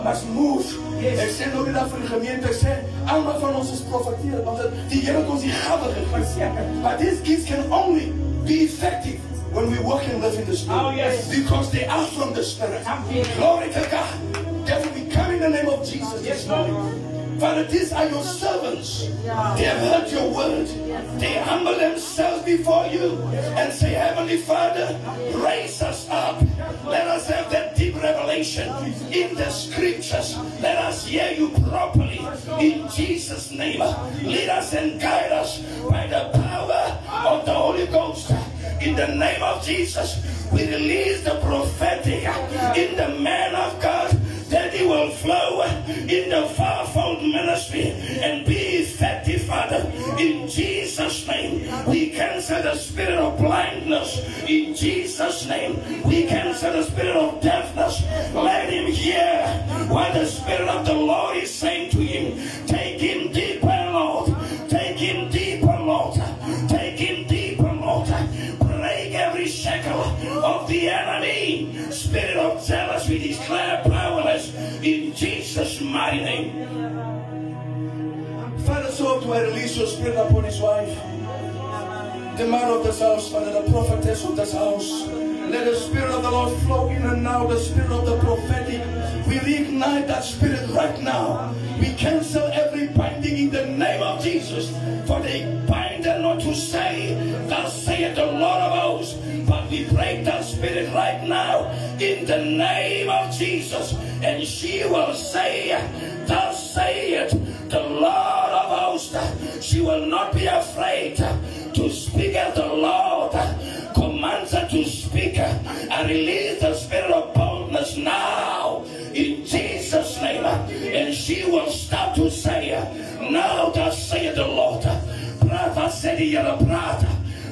must move. Ek sê nou nie dat vir die gemeente, ek sê almal van ons is profeteer, want die Here het ons die gawe gegee. But these gifts can only be effective when we work and live in the Spirit. Oh, yes. Because they are from the Spirit. Glory to God. Therefore we come in the name of Jesus this morning. Father, these are your servants. They have heard your word. They humble themselves before you and say, Heavenly Father, raise us up. Let us have that deep revelation in the scriptures. Let us hear you properly. In Jesus' name, lead us and guide us by the power of the Holy Ghost. In the name of Jesus, We release the prophetic in the man of God, that he will flow in the fivefold ministry and be effective, Father. In Jesus' name, we cancel the spirit of blindness. In Jesus' name, we cancel the spirit of deafness. Let him hear what the Spirit of the Lord is saying to him. Take him deeper, Lord. Take him deeper, Lord. Take him deeper, Lord. Break every shackle of the enemy. Spirit of jealousy, we declare powerless in Jesus' mighty name. Father, so do I release your spirit upon his wife, the man of this house, Father, the prophetess of this house. Let the Spirit of the Lord flow in and now, the spirit of the prophetic. We reignite that spirit right now. We cancel every binding in the name of Jesus. For they bind her not to say, thus saith the Lord of hosts. But we break that spirit right now in the name of Jesus. And she will say, thus saith the Lord of hosts. She will not be afraid to speak as the Lord commands her to speak. I release the spirit of boldness now in Jesus' name. And she will start to say, now thus saith the Lord. Brava said here, brava.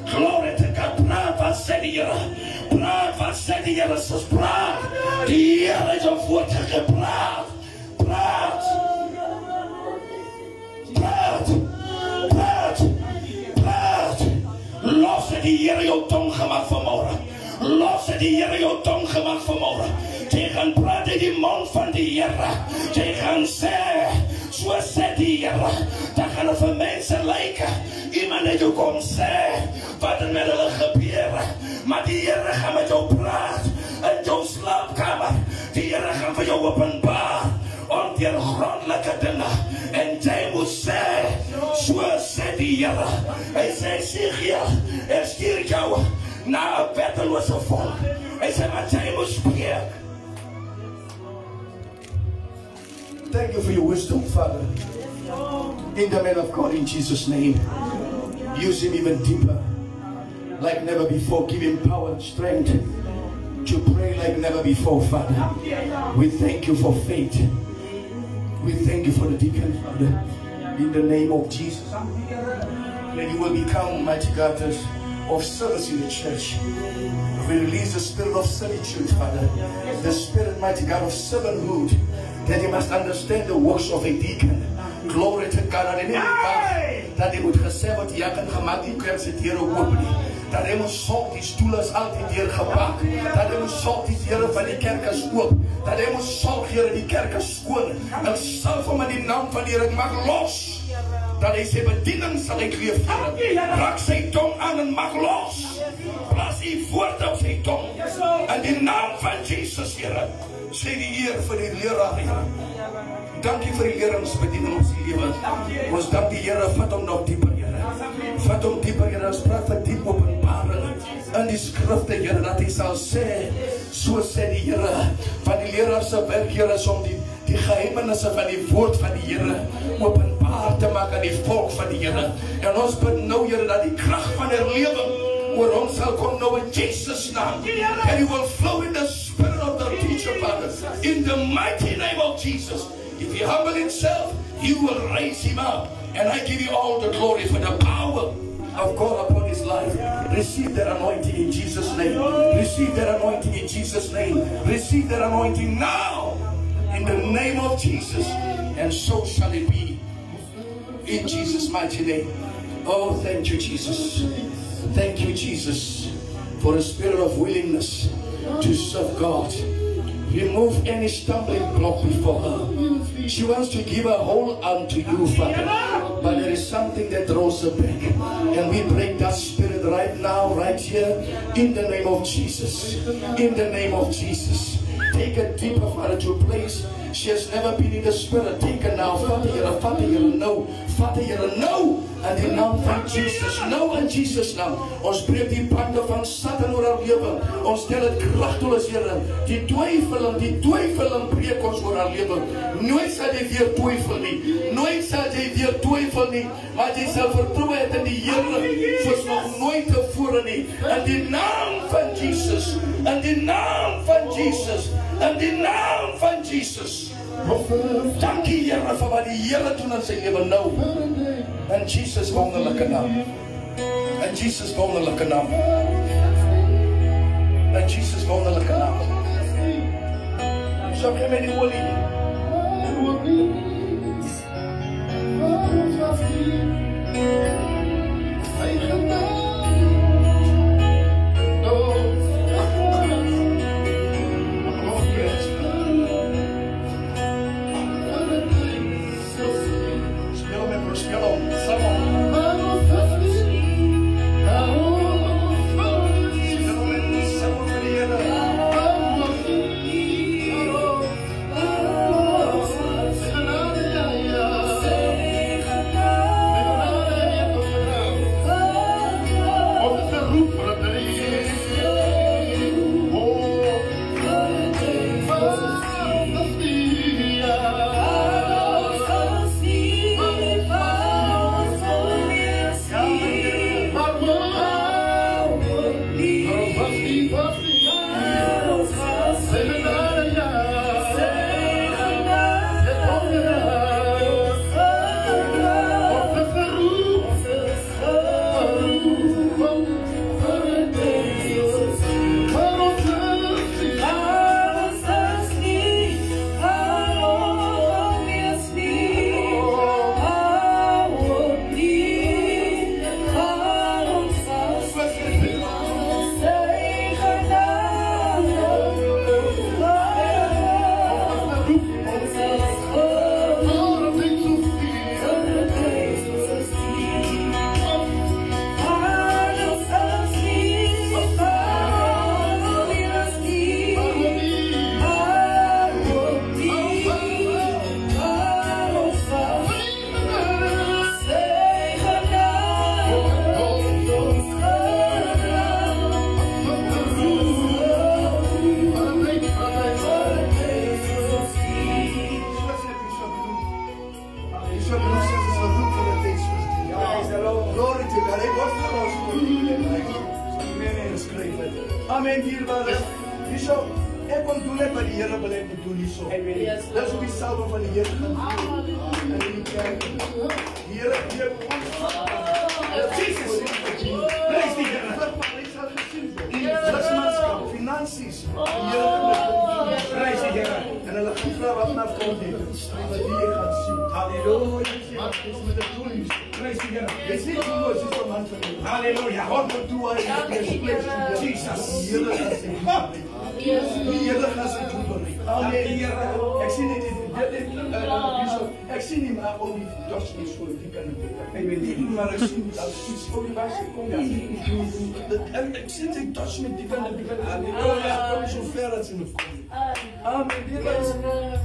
Glory to God, brava said here. Brava said here, says brava. The Here is of water, brava. Brava. Los het die Here jou tong gemaak vanmorgen. Los het die Here jou tong gemaak vanmorgen. Jy gaan praat in die mond van die Here. Jy gaan sê, so sê die Here. Dan gaan het vir mense lyk. Iemand het jou kom sê, wat er met hulle gebeur. Maar die Here gaan met jou praat in jou slaapkamer. Die Here gaan vir jou openbaar ondeurgrondelike dinge. En jy moet sê, so sê die Here. Hy sê, Ezekiel, ek stuur jou na 'n wettelose volk. Hy sê, maar jy moet spreek. Thank you for your wisdom, Father. In the man of God, in Jesus' name. Use him even deeper, like never before. Give him power and strength to pray like never before, Father. We thank you for faith. We thank you for the deacon, Father. In the name of Jesus. That you will become, mighty God, of service in the church. We release the spirit of servitude, Father. The spirit, mighty God, of servanthood. That you must understand the works of a deacon. Glory to God. Dat hy moet gesê wat jy kan gemaak die kerk se deure oop nie. Dat hy moet sorg die stoele is altyd deur gepak. Dat hy moet sorg die deure van die kerk is oop. Dat hy moet sorg Here die kerk is skoon. En salf hom in die naam van die Here mag los. Dat hy sy bediening sal uitleef, Here. Raak sy tong aan en mag los. Plaas u woord op sy tong. In die naam van Jesus, Here. Sê die eer vir die leraar, Here. Dankie vir die leringsbediening ons lewe. Ons dank die Here, vat hom nog dieper, Here. Vat hom dieper, Here. Ons praat vir diep openbaring in die skrifte, Here, dat hy sal sê, so sê die Here, van die leraar se werk, Here, is om die geheimenisse van die woord van die Here openbaar te maak aan die volk van die Here. En ons bid nou, Here, dat die krag van herlewing oor ons sal kom nou in Jesus' naam. And he will flow in the spirit of the teacher, Father, in the mighty name of Jesus. If he humble himself, you will raise him up. And I give you all the glory for the power of God upon his life. Receive that anointing in Jesus' name. Receive that anointing in Jesus' name. Receive that anointing now in the name of Jesus. And so shall it be in Jesus' mighty name. Oh, thank you, Jesus. Thank you, Jesus, for a spirit of willingness to serve God. Remove any stumbling block before her. She wants to give her whole unto you, Father. But there is something that draws her back. And we break that spirit right now, right here, in the name of Jesus. In the name of Jesus. Take her deeper, Father, to a place she has never been in the spirit. Take her now, Father, Here, no. Father, Here, no. And in the name van Jesus, nou in Jesus naam. Ons breek die bande van Satan oor haar lewe. Ons stel dit kragteloos, Here. Die twyfeling breek ons oor haar lewe. Nooit sal jy weer twyfel nie. Nooit sal jy weer twyfel nie. Maar jy sal vertroue het in die Here soos nog nooit tevore verloren nie. In die naam van Jesus. In die naam van Jesus. In die naam van Jesus. Dankie Here vir wat die Here doen in sy lewe nou. In Jesus wonderlike naam. In Jesus wonderlike naam. In Jesus wonderlike naam. So gee my die olie. Amen, dierbare. Bishop, ek kon doen net wat die Here wil hê moet doen hierso. Dis hoe die salwe van die Here gaan doen. En die kerk. Die Here gee ons. Jesus. Prys die Here. Dit sal gesien word. Lidmaatskap, finansies. Die Here gaan prys die Here. En hulle gaan vra wat na kom dit. Wat die Here gaan sien. Halleluja. Dis met die doel. Prys die Here. Dis nie hoe ons is man vir hom. Halleluja. God moet doen hy Jesus. Die Here gaan sien. Die Here gaan sy doen. Amen. Ek sien dit ek sien nie maar al die dosjes voor die kan doen. Ek weet nie maar ek sien dat die skool was kom ja. Ek sien die dos met die van die halleluja. Kom so ver as in die kom. Amen.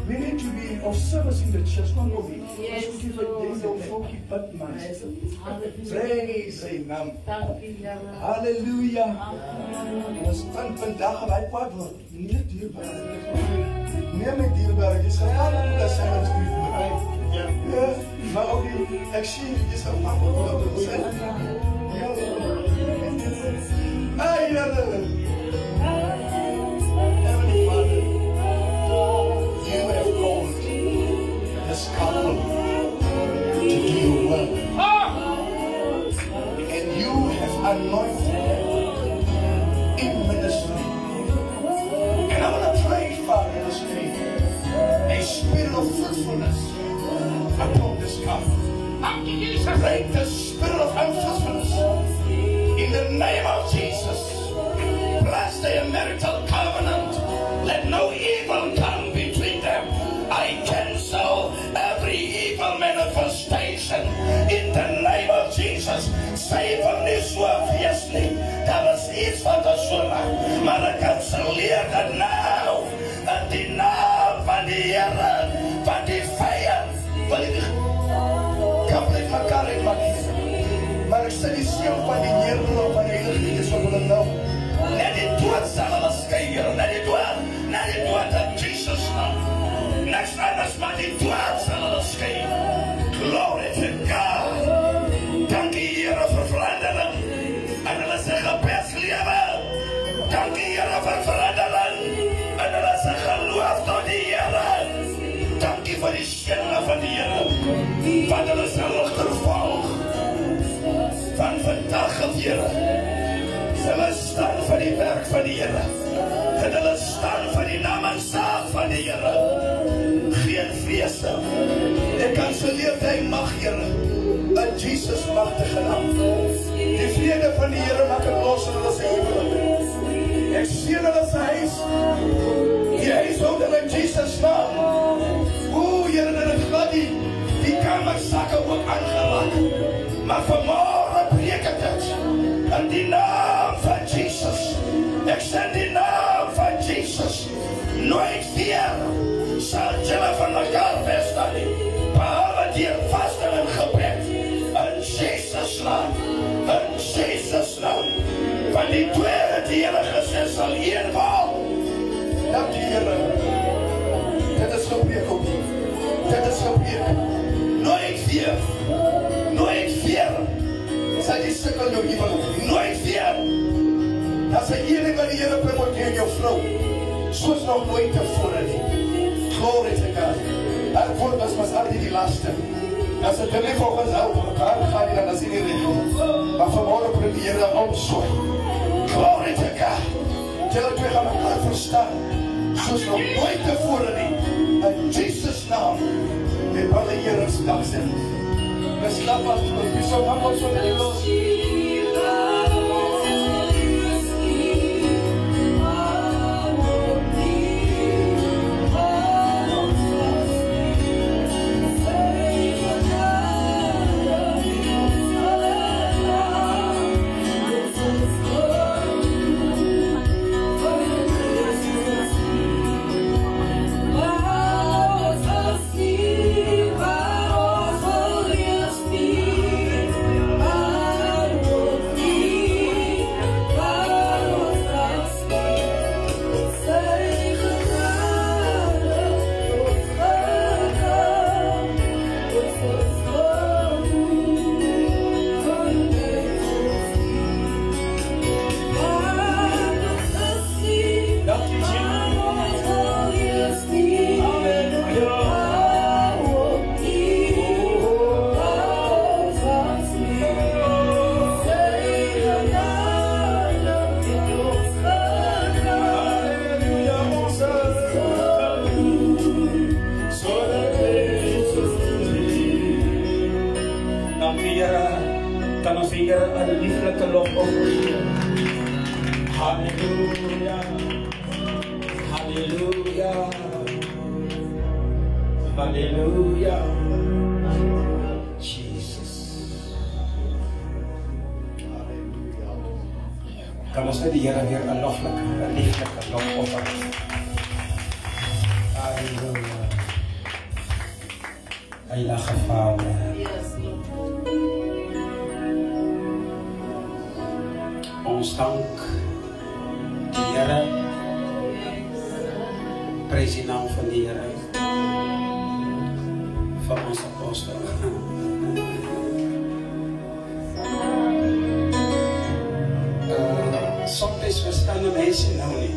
We need to be of service in the church. Come on. Yes. Praise Him. Hallelujah. Ons kan vandag baie kwaad word. Nie dierbaar. Nee, met dierbaar. Jy sê dat sy ons doen. Ja. Maar ook die ek sien jy sê maar wat dit sê. Ja. Ai, Here. Heavenly Father, you have called this couple to do your work. And you have anointed in ministry. And I want to pray, Father, in this name, a spirit of fruitfulness upon this couple. Break the spirit of unfruitfulness in the name of Jesus. Bless their marital covenant. Let no evil come between them. I cancel every evil manifestation in the name of Jesus. Save on this world, fiercely. That was iets van de zomer. Maar ik cancelleer het nou. En die naam van die Heere, van die vijand. Wil je kan blijf elkaar in maken. Maar ik stel die ziel van die Heere of van die Heilige Geest van de naam. Let it do it, zal alles schijnen. Let it do it in Jesus' name. Next time, maar die do it, zal alles schijnen. Glory to God. Dank je, Heere, voor verandering. En hulle zeggen, wat hulle sal agtervolg van vandag af, Here. Hulle staan van die werk van die Here. En hulle staan van die naam en saak van die Here. Geen vrese. Ek kanselleer die mag, Here, in Jesus magtige naam. Die vrede van die Here maak het los in hulle se huwelik. Ek sien hulle se huis. Die huishouding in Jesus naam. O, Here, dat het glad die kamersakke ook aangeraak. Maar vanmorgen breek het het. In die naam van Jesus. Ek sê die naam van Jesus. Nooit weer sal julle van mekaar wegstaan nie. Behalwe die vaste en gebed. In Jesus naam. In Jesus naam. Van die twee het die Here gesê sal een val. Dank die Here. Dit is gepreek ook. Dit is gepreek. Nooit weer. Nooit weer. Sal die sukkel jou huwelik. Nooit weer. As hy eerlijk wat die Here promoteer jou vrou. Soos nog nooit tevore nie. Glory to God. Ek voel dat ons al die laste. As het nie volgens al mekaar gaan nie, dan is die regel. Maar vanmorgen probeer die Here omsorg. Glory to God. Julle twee gaan mekaar verstaan. Soos nog nooit tevore nie. In Jesus naam. En alle Here's dankzij. Let's clap us. Let's be so humble so many Lord. Hallelujah. Jesus. Hallelujah. Kan ons net die Here weer 'n lieflike lof offer. Hallelujah. Heilige Vader. Ons dank die Here. Prys die naam van die Here. Van ons apostel. Soms verstaan die mense nou nie.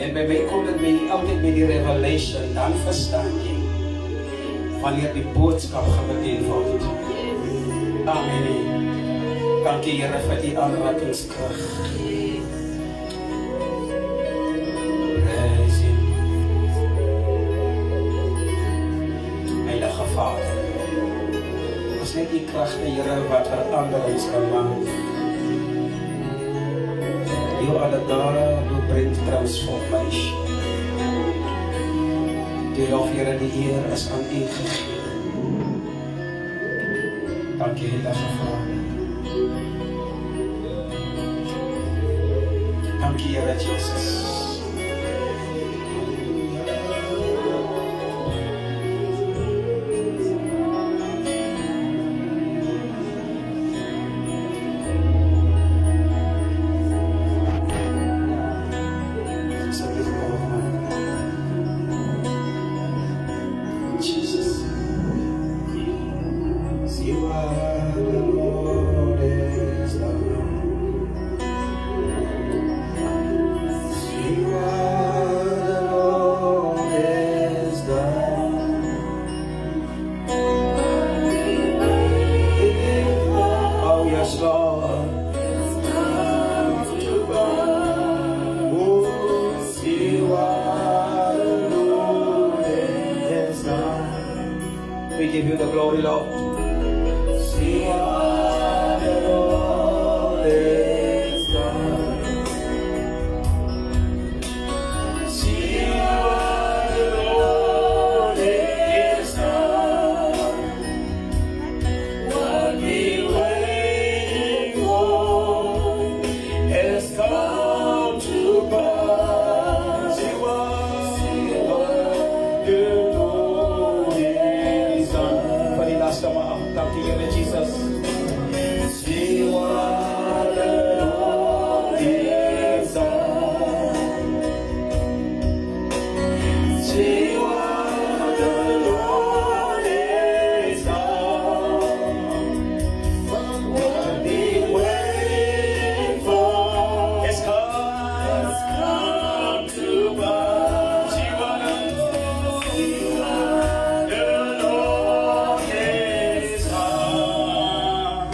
En by my kom dit altyd met die revelation, dan verstaan jy wanneer die boodskap gebedien word. Amen. Dankie Here vir die aanrakkingskrag. Vader, ons net die kracht, Here, wat veranderings kan maak. Jou alle dae brengt transformation. Die lof, Here, die eer is aan U gegee. Dankie, Heilige Vader. Dankie, Here Jesus. Yes, Lord. We give you the glory, Lord. See what the Lord is done. See what the Lord is done. What we waiting for has come to pass. See what the Lord is done. For the last time, thank you, Jesus. See what the Lord is done. See what the Lord is done. What we waiting for has come to pass. See what the Lord is done.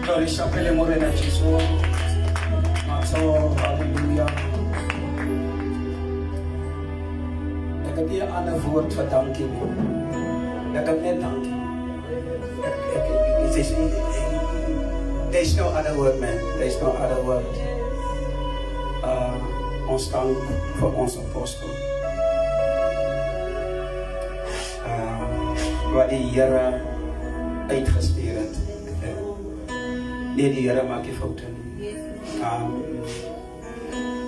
Glory, chapelle morena Jesus. Matso, hallelujah. Ek het nie 'n ander woord vir dankie nie. Ek het net dankie. There's no other word, man. There's no other word. Ons dank vir ons apostel. Wat die Here uitgestuur het. Nee, die Here maak nie foute nie.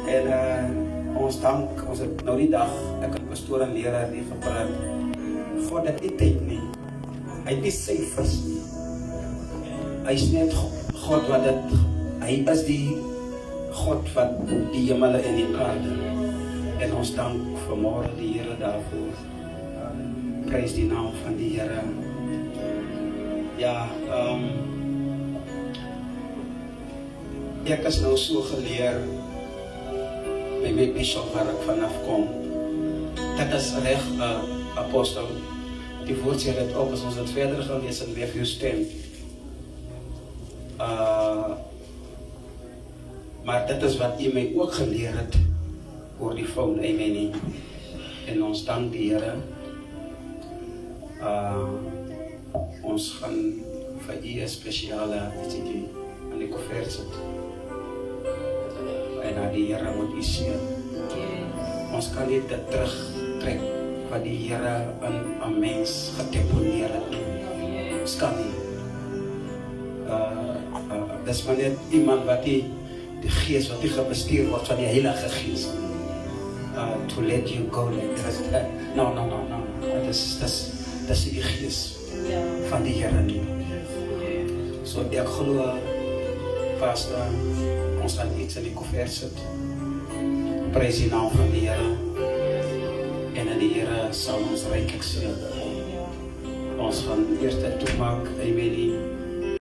En ons dank, ons het nou die dag, ek het pastoor en leraar die gepraat. God het nie tyd nie. Hy het nie syfers nie. Hy is net God wat het, hy is die God wat die hemel en die aarde. En ons dank vanmorgen die Here daarvoor. Prys die naam van die Here. Ja, ek is nou so geleer by my bishop waar ek vanaf kom. Dit is reg, apostel. Die woord sê dit ook, as ons het verder gelees en leef jou stem. Maar dit is wat jy my ook geleer het oor die foon, amen nie. En ons dank die Here. Ons gaan vir u 'n spesiale idee aan die koffers sit. En na die Here moet u sien. Ons kan nie dit terugtrek wat die Here in 'n mens gedeponeer het. Ons kan nie. Dis maar net iemand wat die gees wat die gebestuur word van die Heilige Gees. To let you go like that. No. Dis die gees van die Here nie. So ek glo pastor, ons gaan iets in die koffers sit. Prys die naam van die Here. En die Here sal ons ryklik seën. Ons gaan eers dit toemaak, amen.